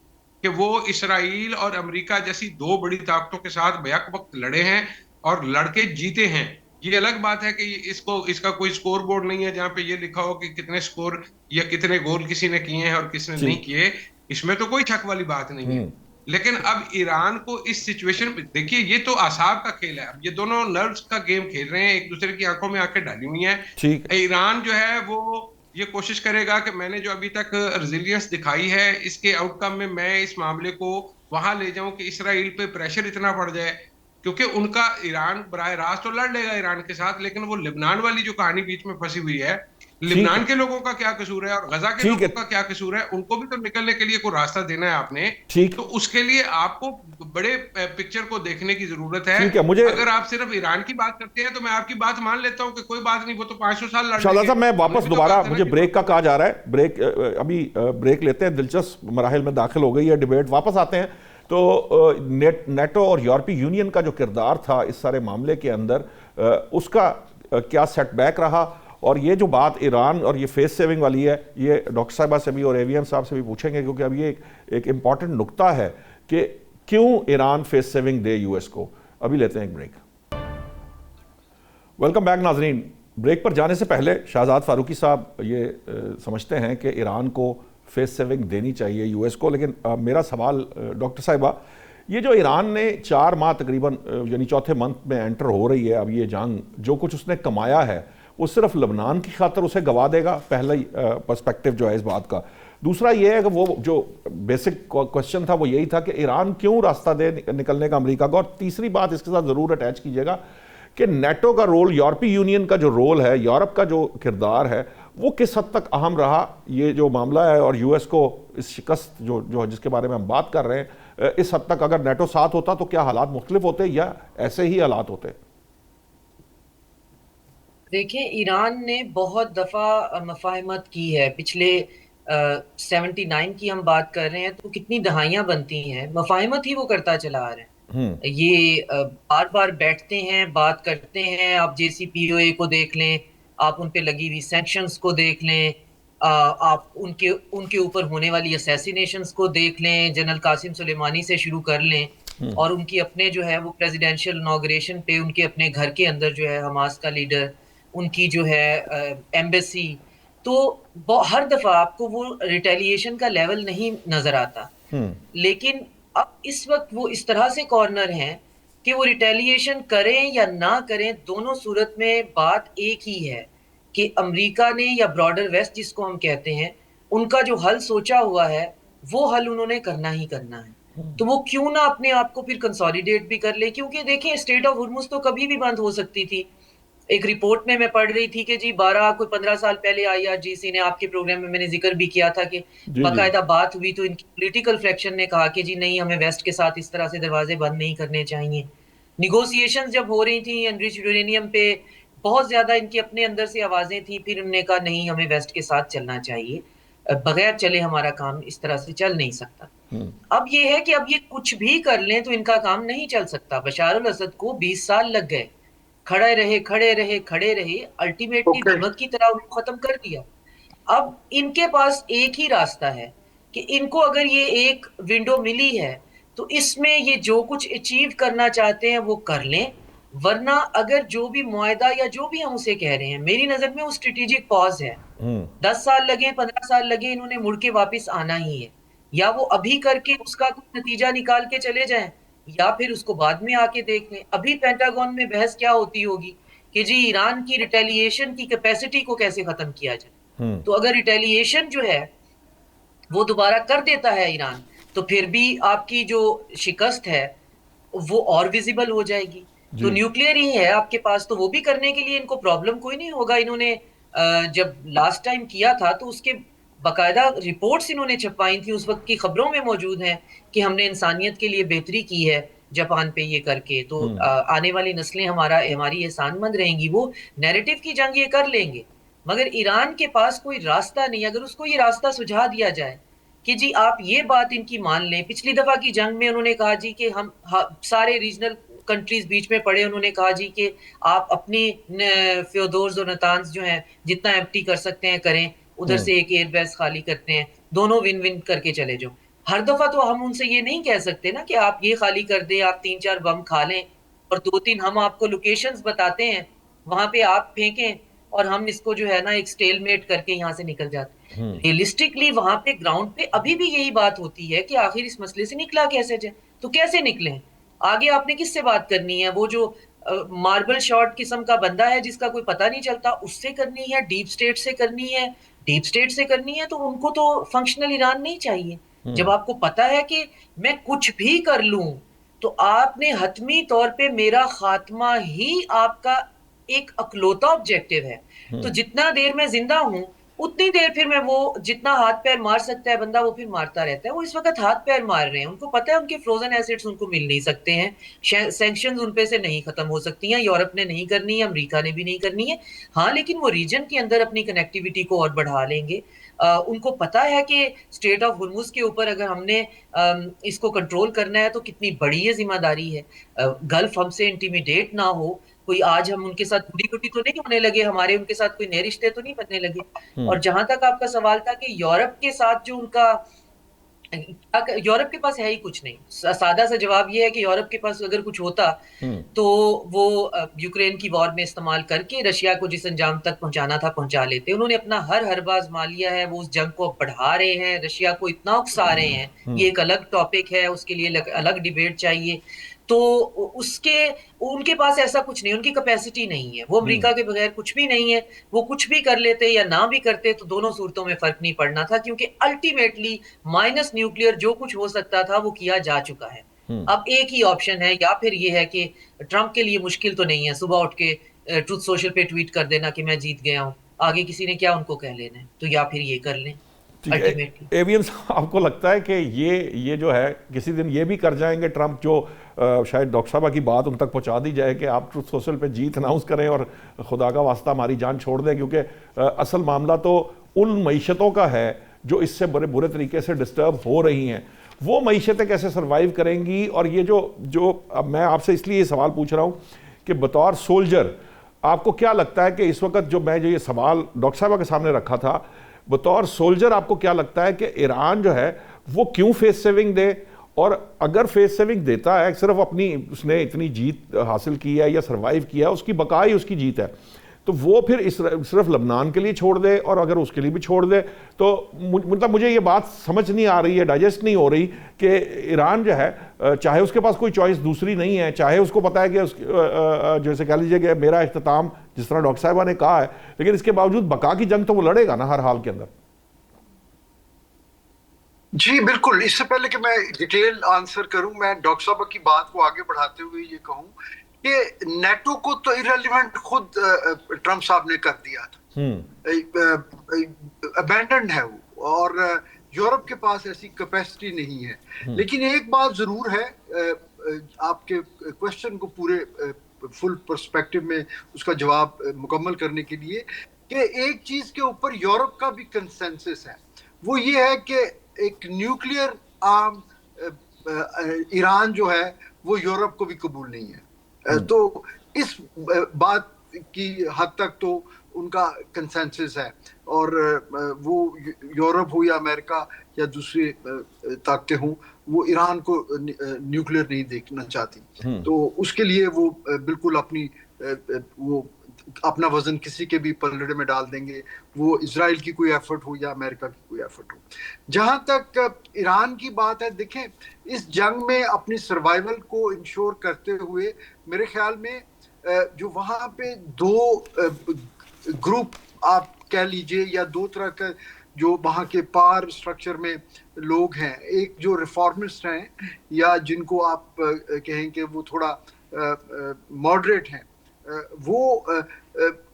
कि वो इसराइल और अमेरिका जैसी दो बड़ी ताकतों के साथ बैक वक्त लड़े हैं और लड़के जीते हैं। ये अलग बात है कि इसका कोई स्कोर बोर्ड नहीं है जहां पे ये लिखा हो कि कितने स्कोर या कितने गोल किसी ने किए हैं और किसने जी। नहीं किए, इसमें तो कोई शक वाली बात नहीं है। लेकिन अब ईरान को इस सिचुएशन में देखिए, ये तो आसाब का खेल है, अब ये दोनों नर्व्स का गेम खेल रहे हैं, एक दूसरे की आंखों में आंखें डाली हुई हैं। ठीक। ईरान जो है वो ये कोशिश करेगा कि मैंने जो अभी तक रेजिलियंस दिखाई है, इसके आउटकम में मैं इस मामले को वहां ले जाऊं कि इसराइल पे प्रेशर इतना बढ़ जाए, क्योंकि उनका ईरान बराह रास्त तो लड़ लेगा ईरान के साथ, लेकिन वो लेबनान वाली जो कहानी बीच में फंसी हुई है, ठीक लेबनान है। के लोगों का क्या कसूर है और गजा के ठीक लोगों है। का क्या कसूर है, उनको भी तो निकलने के लिए कोई रास्ता देना है आपने। ठीक। तो उसके लिए आपको बड़े पिक्चर को देखने की जरूरत है। ठीक है, मुझे अगर आप सिर्फ ईरान की बात करते हैं तो मैं आपकी बात मान लेता हूं कि कोई बात नहीं, वो तो 500 साल लड़ शाहजाद लेंगे। साहब, मैं हमने वापस भी तो दोबारा, कहा था ना मुझे कि ब्रेक का कहा जा रहा है, ब्रेक अभी ब्रेक लेते हैं, दिलचस्प मराहिल में दाखिल हो गई है डिबेट, वापस आते हैं। तो नेटो और यूरोपीय यूनियन का जो किरदार था इस सारे मामले के अंदर, उसका क्या सेटबैक रहा, और ये जो बात ईरान और ये फेस सेविंग वाली है, ये डॉक्टर साहबा से भी और एवीएम साहब से भी पूछेंगे, क्योंकि अब ये एक इंपॉर्टेंट नुक्ता है कि क्यों ईरान फेस सेविंग दे यूएस को। अभी लेते हैं एक ब्रेक। वेलकम बैक नाजरीन। ब्रेक पर जाने से पहले शाहजाद फारूकी साहब ये समझते हैं कि ईरान को फेस सेविंग देनी चाहिए यूएस को, लेकिन मेरा सवाल डॉक्टर साहिबा, ये जो ईरान ने 4 माह तकरीबन यानी चौथे मंथ में एंटर हो रही है अब ये जंग, जो कुछ उसने कमाया है वो सिर्फ लबनान की खातर उसे गवा देगा? पहला ही पर्सपेक्टिव जो है इस बात का। दूसरा ये है कि वो जो बेसिक क्वेश्चन था वो यही था कि ईरान क्यों रास्ता दे निकलने का अमेरिका को, और तीसरी बात इसके साथ ज़रूर अटैच कीजिएगा कि नेटो का रोल, यूरोपीय यूनियन का जो रोल है, यूरोप का जो किरदार है, वो किस हद तक अहम रहा ये जो मामला है, और यूएस को इस शिकस्त जो जिसके बारे में हम बात कर रहे हैं, इस हद तक अगर नेटो साथ होता तो क्या हालात मुख्तलिफ होते या ऐसे ही हालात होते? देखिए, ईरान ने बहुत दफ़ा मफाहमत की है। पिछले 79 की हम बात कर रहे हैं तो कितनी दहाइयाँ बनती हैं, मफाहमत ही वो करता चला आ रहा है। ये बार बार बैठते हैं, बात करते हैं। आप JCPOA को देख लें, आप उन पे लगी हुई सैंक्शंस को देख लें, आप उनके ऊपर होने वाली असैसिनेशंस को देख लें, जनरल कासिम सुलेमानी से शुरू कर लें, और उनकी अपने जो है वो प्रेसिडेंशियल इनॉग्रेशन पे उनके अपने घर के अंदर जो है हमास का लीडर, उनकी जो है एम्बेसी, तो हर दफा आपको वो रिटेलिएशन का लेवल नहीं नजर आता। लेकिन अब इस वक्त वो इस तरह से कॉर्नर हैं कि वो रिटेलिएशन करें या ना करें, दोनों सूरत में बात एक ही है कि अमेरिका ने, या ब्रॉडर वेस्ट जिसको हम कहते हैं, उनका जो हल सोचा हुआ है वो हल उन्होंने करना ही करना है। तो वो क्यों ना अपने आप को फिर कंसोलिडेट भी कर ले, क्योंकि देखें स्ट्रेट ऑफ हुर्मुज तो कभी भी बंद हो सकती थी। एक रिपोर्ट में मैं पढ़ रही थी कि जी 15 साल पहले IRGC ने, आपके प्रोग्राम में मैंने जिक्र भी किया था कि बाकायदा बात हुई तो इनकी पॉलिटिकल फ्रैक्शन ने कहा कि जी नहीं, हमें वेस्ट के साथ इस तरह से दरवाजे बंद नहीं करने चाहिए। निगोशिएशंस जब हो रही थी एनरिच्ड यूरेनियम पे, बहुत ज्यादा इनके अपने अंदर से आवाजें थी, फिर उन्होंने कहा नहीं, हमें वेस्ट के साथ चलना चाहिए, बगैर चले हमारा काम इस तरह से चल नहीं सकता। अब ये है कि अब ये कुछ भी कर लें तो इनका काम नहीं चल सकता। बशार अल असद को 20 साल लग गए, खड़े रहे, अल्टीमेटली नमक की तरह उनको खत्म कर दिया। अब इनके पास एक ही रास्ता है कि इनको अगर ये एक विंडो मिली है तो इसमें ये जो कुछ अचीव करना चाहते हैं वो कर लें, वरना अगर जो भी मुआहदा या जो भी हम उसे कह रहे हैं, मेरी नजर में वो स्ट्रेटेजिक पॉज है। 10 साल लगे, 15 साल लगे, इन्होंने मुड़ के वापस आना ही है। या वो अभी करके उसका कुछ नतीजा निकाल के चले जाएं, या फिर उसको बाद में आके देख लें। अभी पेंटागन में बहस क्या होती होगी कि जी ईरान की रिटेलिएशन की कैपेसिटी को कैसे खत्म किया जाए। तो अगर रिटेलिएशन जो है वो दोबारा कर देता है ईरान, तो फिर भी आपकी जो शिकस्त है वो और विजिबल हो जाएगी। तो न्यूक्लियर ही है आपके पास, तो वो भी करने के लिए इनको प्रॉब्लम कोई नहीं होगा। इन्होंने जब लास्ट टाइम किया था तो उसके बाकायदा रिपोर्ट्स इन्होंने छपवाई थी, उस वक्त की खबरों में मौजूद हैं कि हमने इंसानियत के लिए बेहतरी की है जापान पे ये करके, तो आने वाली नस्लें हमारी एहसानमंद रहेंगी। वो नैरेटिव की जंग ये कर लेंगे, मगर ईरान के पास कोई रास्ता नहीं। अगर उसको ये रास्ता सुझा दिया जाए कि जी आप ये बात इनकी मान लें, पिछली दफा की जंग में उन्होंने कहा जी कि हम सारे रीजनल कंट्रीज बीच में पड़े, उन्होंने कहा जी कि आप अपनी फ्योदोर्स और नतान्स जो हैं जितना एम्प्टी कर सकते हैं करें, उधर से एक एयरबेस खाली करते हैं, दोनों विन विन करके चले जाओ। हर दफा तो हम उनसे ये नहीं कह सकते ना कि आप ये खाली कर दें, आप 3-4 बम खा लें और 2-3 हम आपको लोकेशंस बताते हैं, वहां पे आप फेंकें और हम इसको जो है ना एक स्टेलमेट करके यहाँ से निकल जाते हैं। रियलिस्टिकली वहां पे ग्राउंड पे अभी भी यही बात होती है कि आखिर इस मसले से निकला कैसे जाए। तो कैसे निकले, आगे आपने किससे बात करनी है? वो जो मार्बल शॉट किस्म का बंदा है जिसका कोई पता नहीं चलता, उससे करनी है? डीप स्टेट से करनी है? डीप स्टेट से करनी है तो उनको तो फंक्शनल ईरान नहीं चाहिए। जब आपको पता है कि मैं कुछ भी कर लूं तो आपने हतमी तौर पे मेरा खात्मा ही आपका एक अकलौता ऑब्जेक्टिव है, तो जितना देर मैं जिंदा हूं उतनी देर फिर मैं वो जितना हाथ पैर मार सकता है बंदा वो फिर मारता रहता है। वो इस वक्त हाथ पैर मार रहे हैं, उनको पता है उनके फ्रोजन एसेट्स उनको मिल नहीं सकते हैं, सैंक्शंस उन पे से नहीं खत्म हो सकती हैं, यूरोप ने नहीं करनी है, अमेरिका ने भी नहीं करनी है। हाँ, लेकिन वो रीजन के अंदर अपनी कनेक्टिविटी को और बढ़ा लेंगे। उनको पता है कि स्टेट ऑफ हुर्मुज के ऊपर अगर हमने इसको कंट्रोल करना है तो कितनी बड़ी ये जिम्मेदारी है। गल्फ हमसे इंटिमिडेट ना हो, कोई आज हम उनके साथ गुडी गुडी तो नहीं होने लगे, हमारे उनके साथ कोई नए रिश्ते तो नहीं बनने लगे। और जहां तक आपका सवाल था कि यूरोप के साथ जो उनका, यूरोप के पास है ही कुछ नहीं। सादा सा जवाब ये है कि यूरोप के पास अगर कुछ होता तो वो यूक्रेन की वॉर में इस्तेमाल करके रशिया को जिस अंजाम तक पहुंचाना था पहुंचा लेते। उन्होंने अपना हर हरबा आजमा लिया है, वो उस जंग को बढ़ा रहे हैं, रशिया को इतना उकसा रहे हैं। ये एक अलग टॉपिक है, उसके लिए अलग डिबेट चाहिए। तो उसके उनके पास ऐसा कुछ नहीं, उनकी कैपेसिटी नहीं है, वो अमेरिका के बगैर कुछ भी नहीं है। वो कुछ भी कर लेते या ना भी करते तो दोनों सूरतों में फर्क नहीं पड़ना था, क्योंकि अल्टीमेटली माइनस न्यूक्लियर जो कुछ हो सकता था वो किया जा चुका है। अब एक ही ऑप्शन है, या फिर ये है कि ट्रंप के लिए मुश्किल तो नहीं है सुबह उठ के ट्रूथ सोशल पे ट्वीट कर देना कि मैं जीत गया हूं, आगे किसी ने क्या उनको कह लेना है, तो या फिर ये कर लें। एवियन साहब, आपको लगता है कि ये जो है किसी दिन ये भी कर जाएंगे ट्रंप, जो शायद डॉक्टर साहबा की बात उन तक पहुंचा दी जाए कि आप ट्रूथ सोशल पे जीत अनाउंस करें और खुदा का वास्ता हमारी जान छोड़ दें, क्योंकि असल मामला तो उन मईशतों का है जो इससे बड़े बुरे तरीके से डिस्टर्ब हो रही हैं। वो मईशतें कैसे सर्वाइव करेंगी? और ये जो अब मैं आपसे इसलिए ये सवाल पूछ रहा हूँ कि बतौर सोल्जर आपको क्या लगता है कि इस वक्त जो ये सवाल डॉक्टर साहबा के सामने रखा था, बतौर सोल्जर आपको क्या लगता है कि ईरान जो है वो क्यों फेस सेविंग दे? और अगर फेस सेविंग देता है, सिर्फ अपनी उसने इतनी जीत हासिल की है या सरवाइव किया है, उसकी बका ही उसकी जीत है, तो वो फिर सिर्फ लबनान के लिए छोड़ दे, और अगर उसके लिए भी छोड़ दे तो मतलब मुझे ये बात समझ नहीं आ रही है, डाइजेस्ट नहीं हो रही कि ईरान जो है, चाहे उसके पास कोई चॉइस दूसरी नहीं है, चाहे उसको पता है कि जैसे कह लीजिए कि मेरा इख्तिताम जिस तरह डॉक्टर साहिबा ने कहा है, लेकिन इसके बावजूद बका की जंग तो वो लड़ेगा ना हर हाल के अंदर। जी बिल्कुल। इससे पहले कि मैं डिटेल आंसर करूं, मैं डॉक्टर साहब की बात को आगे बढ़ाते हुए ये कहूं कि नेटो को तो इररिलेवेंट खुद ट्रंप साहब ने कर दिया था, अबैंडन्ड है वो, और यूरोप के पास ऐसी कैपेसिटी नहीं है। लेकिन एक बात जरूर है, आपके क्वेश्चन को पूरे फुल पर्सपेक्टिव में उसका जवाब मुकम्मल करने के लिए, कि एक चीज के ऊपर यूरोप का भी कंसेंसस है, वो ये है कि एक न्यूक्लियर आर्म ईरान जो है वो यूरोप को भी कबूल नहीं है। तो इस बात की हद तक तो उनका कंसेंसस है, और वो यूरोप हो या अमेरिका या दूसरी ताकतें हों, वो ईरान को न्यूक्लियर नहीं देखना चाहती। तो उसके लिए वो बिल्कुल वो अपना वजन किसी के भी पलड़े में डाल देंगे, वो इजराइल की कोई एफर्ट हो या अमेरिका की कोई एफर्ट हो। जहां तक ईरान की बात है, देखें, इस जंग में अपनी सर्वाइवल को इंश्योर करते हुए मेरे ख्याल में जो वहां पे दो ग्रुप आप कह लीजिए, या दो तरह का जो वहाँ के पावर स्ट्रक्चर में लोग हैं, एक जो रिफॉर्मिस्ट हैं या जिनको आप कहें कि वो थोड़ा मॉडरेट हैं, वो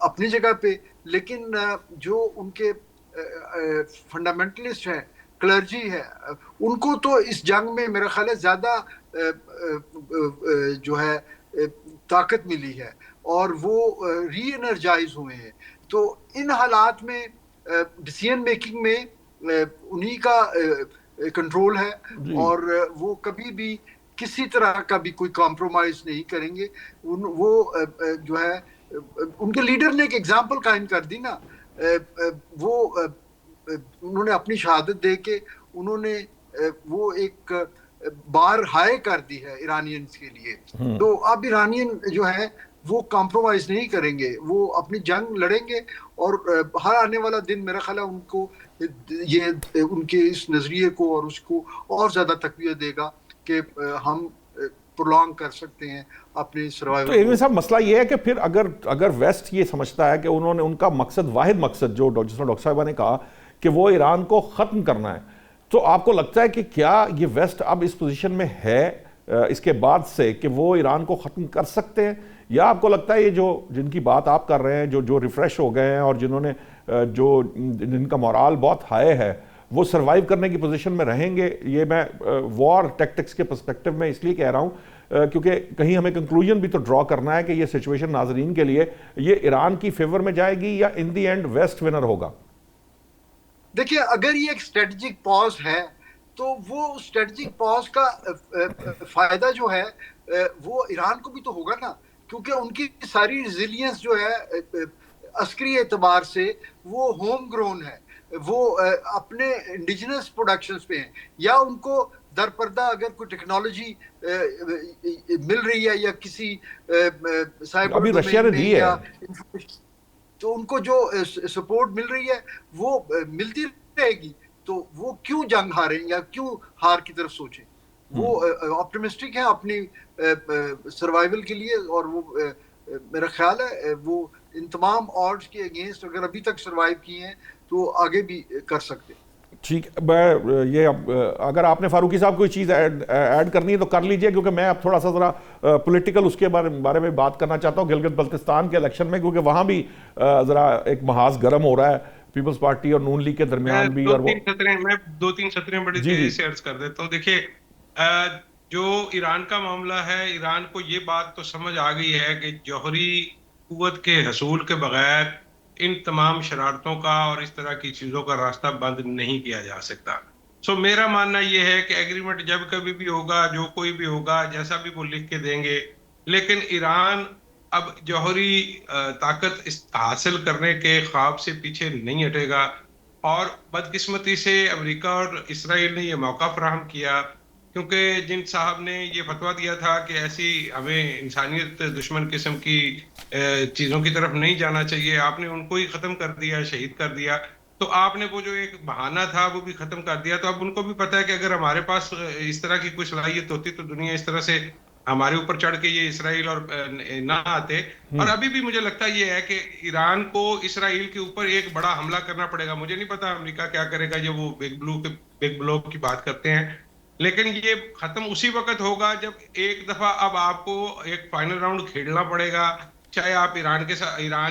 अपनी जगह पे, लेकिन जो उनके फंडामेंटलिस्ट हैं, क्लर्जी है, उनको तो इस जंग में मेरा ख्याल है ज़्यादा जो है ताकत मिली है और वो री एनर्जाइज हुए हैं। तो इन हालात में डिसीजन मेकिंग में उन्हीं का कंट्रोल है और वो कभी भी किसी तरह का भी कोई कॉम्प्रोमाइज नहीं करेंगे। वो जो है, उनके लीडर ने एक एग्जाम्पल कायम कर दी ना, वो उन्होंने अपनी शहादत दे के उन्होंने वो एक बार हाई कर दी है ईरानियंस के लिए। तो अब ईरानियन जो है वो कॉम्प्रोमाइज नहीं करेंगे, वो अपनी जंग लड़ेंगे और हर आने वाला दिन मेरा ख्याल है उनको ये उनके इस नजरिए को और उसको और ज्यादा तकवीत देगा कि हम प्रोलॉन्ग कर सकते हैं अपने सर्वाइवल। तो एडमिन साहब, मसला ये है कि फिर अगर वेस्ट ये समझता है कि उन्होंने उनका मकसद, वाहिद मकसद जो डॉक्टर साहिबा ने कहा कि वो ईरान को ख़त्म करना है, तो आपको लगता है कि क्या ये वेस्ट अब इस पोजीशन में है इसके बाद से कि वो ईरान को ख़त्म कर सकते हैं, या आपको लगता है ये जो जिनकी बात आप कर रहे हैं, जो रिफ्रेश हो गए हैं और जिनका मोराल बहुत हाई है, वो सर्वाइव करने की पोजीशन में रहेंगे? ये मैं वॉर टैक्टिक्स के पर्सपेक्टिव में इसलिए कह रहा हूँ क्योंकि कहीं हमें कंक्लूजन भी तो ड्रॉ करना है कि ये सिचुएशन नाजरीन के लिए ये ईरान की फेवर में जाएगी या इन दी एंड वेस्ट विनर होगा। देखिए, अगर ये एक स्ट्रेटजिक पॉज है तो वो स्ट्रेटजिक पॉज का फायदा जो है वो ईरान को भी तो होगा ना, क्योंकि उनकी सारी रिजिलियंस जो है अस्करी एतबार से वो होम ग्रोन है, वो अपने इंडिजिनस प्रोडक्शंस पे हैं, या उनको दरपर्दा अगर कोई टेक्नोलॉजी मिल रही है या किसी साइबर अभी रशिया ने दी है, तो उनको जो सपोर्ट मिल रही है वो मिलती रहेगी। तो वो क्यों जंग हारें या क्यों हार की तरफ सोचें? वो ऑप्टिमिस्टिक है अपनी सर्वाइवल के लिए, और वो मेरा ख्याल है वो इन तमाम ऑड्स के अगेंस्ट अगर अभी तक सर्वाइव किए हैं तो आगे भी कर सकते हैं। ठीक, ये अगर आपने फारूकी साहब कोई चीज़ ऐड करनी है तो कर लीजिए, क्योंकि मैं अब थोड़ा सा ज़रा पॉलिटिकल उसके बारे में बात करना चाहता हूँ, गिलगित बल्तिस्तान के इलेक्शन में, क्योंकि वहाँ भी ज़रा एक महाज गर्म हो रहा है पीपल्स पार्टी और नून लीग के दरमियान भी। और मैं दो तीन सत्रें बड़ी तेजी से अर्ज कर देता हूँ। देखिए, जो ईरान का मामला है, ईरान को ये बात तो समझ आ गई है कि जौहरी कुव्वत के हसूल के बगैर इन तमाम शरारतों का और इस तरह की चीजों का रास्ता बंद नहीं किया जा सकता। सो मेरा मानना यह है कि एग्रीमेंट जब कभी भी होगा, जो कोई भी होगा, जैसा भी वो लिख के देंगे, लेकिन ईरान अब जौहरी ताकत हासिल करने के ख्वाब से पीछे नहीं हटेगा। और बदकिस्मती से अमेरिका और इसराइल ने यह मौका फराहम किया, क्योंकि जिन साहब ने ये फतवा दिया था कि ऐसी हमें इंसानियत दुश्मन किस्म की चीज़ों की तरफ नहीं जाना चाहिए, आपने उनको ही ख़त्म कर दिया, शहीद कर दिया। तो आपने वो जो एक बहाना था वो भी ख़त्म कर दिया। तो अब उनको भी पता है कि अगर हमारे पास इस तरह की कोई सलाहियत होती तो दुनिया इस तरह से हमारे ऊपर चढ़ के ये इसराइल और ना आते। और अभी भी मुझे लगता ये है कि ईरान को इसराइल के ऊपर एक बड़ा हमला करना पड़ेगा। मुझे नहीं पता अमेरिका क्या करेगा जब वो बिग ब्लो की बात करते हैं, लेकिन ये खत्म उसी वक्त होगा जब एक दफा अब आपको एक फाइनल राउंड खेलना पड़ेगा, चाहे आप ईरान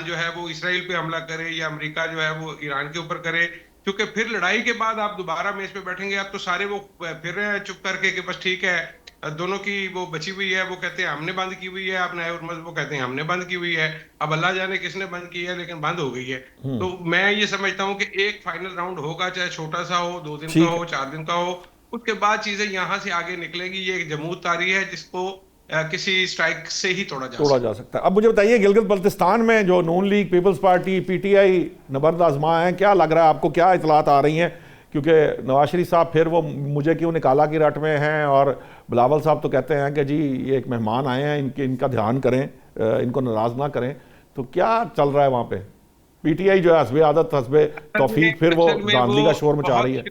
जो है वो इसराइल पे हमला करे या अमेरिका जो है वो ईरान के ऊपर करे, क्योंकि फिर लड़ाई के बाद आप दोबारा मेज पे बैठेंगे। अब तो सारे वो फिर रहे हैं चुप करके कि बस ठीक है, दोनों की वो बची हुई है, वो कहते हैं हमने बंद की हुई है, आप नए उर्मज वो कहते हैं हमने बंद की हुई है। अब अल्लाह जाने किसने बंद की है, लेकिन बंद हो गई है। तो मैं ये समझता हूँ कि एक फाइनल राउंड होगा, चाहे छोटा सा हो, 2 दिन का हो, 4 दिन का हो, उसके बाद चीजें यहां से आगे निकलेंगी। ये एक जमूद तारी है जिसको किसी स्ट्राइक से ही तोड़ा जा सकता है। अब मुझे बताइए, गिलगित बल्तिस्तान में जो नून लीग, पीपल्स पार्टी, पीटीआई नबर्द आजमा है, क्या लग रहा है आपको, क्या इतलात आ रही हैं? क्योंकि नवाज शरीफ साहब फिर वो मुझे क्यों निकाला की रट में हैं, और बिलावल साहब तो कहते हैं कि जी ये एक मेहमान आए हैं, इनका ध्यान करें, इनको नाराज ना करें। तो क्या चल रहा है वहाँ पे? पीटीआई जो है हस्बे आदत हस्बे तौफीक फिर वो धांधली का शोर मचा रही है।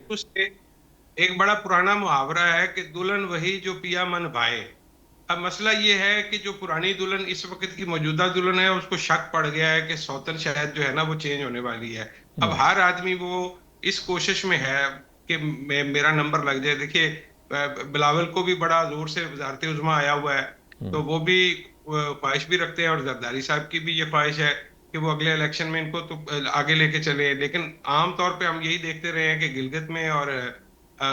एक बड़ा पुराना मुहावरा है कि दुल्हन वही जो पिया मन भाए। अब मसला ये है कि जो पुरानी दुल्हन इस वक्त की मौजूदा दुल्हन है, उसको शक पड़ गया है कि सौतन शायद जो है ना वो चेंज होने वाली है। अब हर आदमी वो इस कोशिश में है कि मेरा नंबर लग जाए। देखिए बिलावल को भी बड़ा जोर से वजारत उज़्मा आया हुआ है, तो वो भी ख्वाहिश भी रखते हैं, और जरदारी साहब की भी ये ख्वाहिश है कि वो अगले इलेक्शन में इनको तो आगे लेके चले। लेकिन आमतौर पे हम यही देखते रहे हैं कि गिलगित में और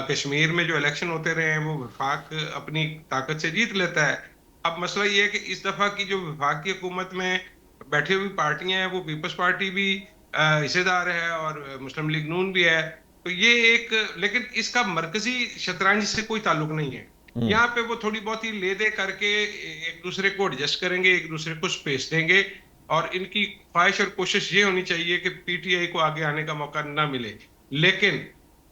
कश्मीर में जो इलेक्शन होते रहे हैं वो वफाक अपनी ताकत से जीत लेता है। अब मसला ये है कि इस दफा की जो वफाक की हुकूमत में बैठी हुई पार्टियां हैं, वो पीपल्स पार्टी भी हिस्सेदार है और मुस्लिम लीग नून भी है। तो ये एक, लेकिन इसका मरकजी शतरंज से कोई ताल्लुक नहीं है। यहाँ पे वो थोड़ी बहुत ही ले दे करके एक दूसरे को एडजस्ट करेंगे, एक दूसरे को स्पेस देंगे, और इनकी ख्वाहिश और कोशिश ये होनी चाहिए कि पीटीआई को आगे आने का मौका ना मिले। लेकिन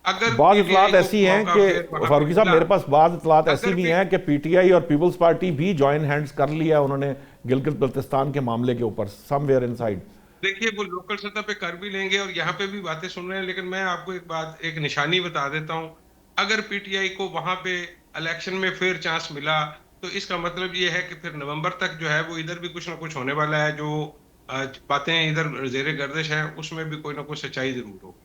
अगर बाद इतलात ऐसी हैं कि फारूकी साहब, मेरे पास बाद इतलात ऐसी भी हैं कि पीटीआई और पीपल्स पार्टी भी जॉइन हैंड्स कर लिया उन्होंने गिलगित बल्तिस्तान के मामले के ऊपर, समवेयर इनसाइड। देखिए वो लोकल सतह पे कर भी लेंगे और यहाँ पे भी बातें सुन रहे हैं। लेकिन मैं आपको एक बात, एक निशानी बता देता हूँ, अगर पीटीआई को वहां पे इलेक्शन में फिर चांस मिला तो इसका मतलब ये है कि फिर नवंबर तक जो है वो इधर भी कुछ ना कुछ होने वाला है। जो बातें इधर जेरे गर्दिश हैं उसमें भी कोई ना कोई सच्चाई जरूर होगी।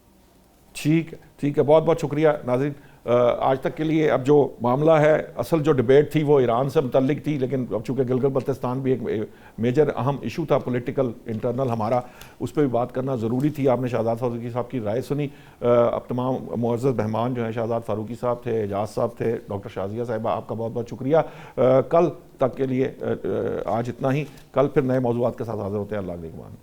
ठीक है, बहुत बहुत शुक्रिया नाज़रीन आज तक के लिए। अब जो मामला है, असल जो डिबेट थी वो ईरान से मुतल्लिक थी, लेकिन अब चूँकि गिलगित बल्तिस्तान भी एक मेजर अहम इशू था पॉलिटिकल इंटरनल हमारा, उस पर भी बात करना ज़रूरी थी। आपने शहजाद फारूकी साहब की राय सुनी। अब तमाम मुअज़्ज़ज़ मेहमान जो हैं, शहजाद फारूकी साहब थे, एजाज साहब थे, डॉक्टर शाजिया साहिबा, आपका बहुत बहुत शुक्रिया। कल तक के लिए आज इतना ही। कल फिर नए मौज़ूआत के साथ हाज़िर होते हैं। अल्लाह के निगहबान।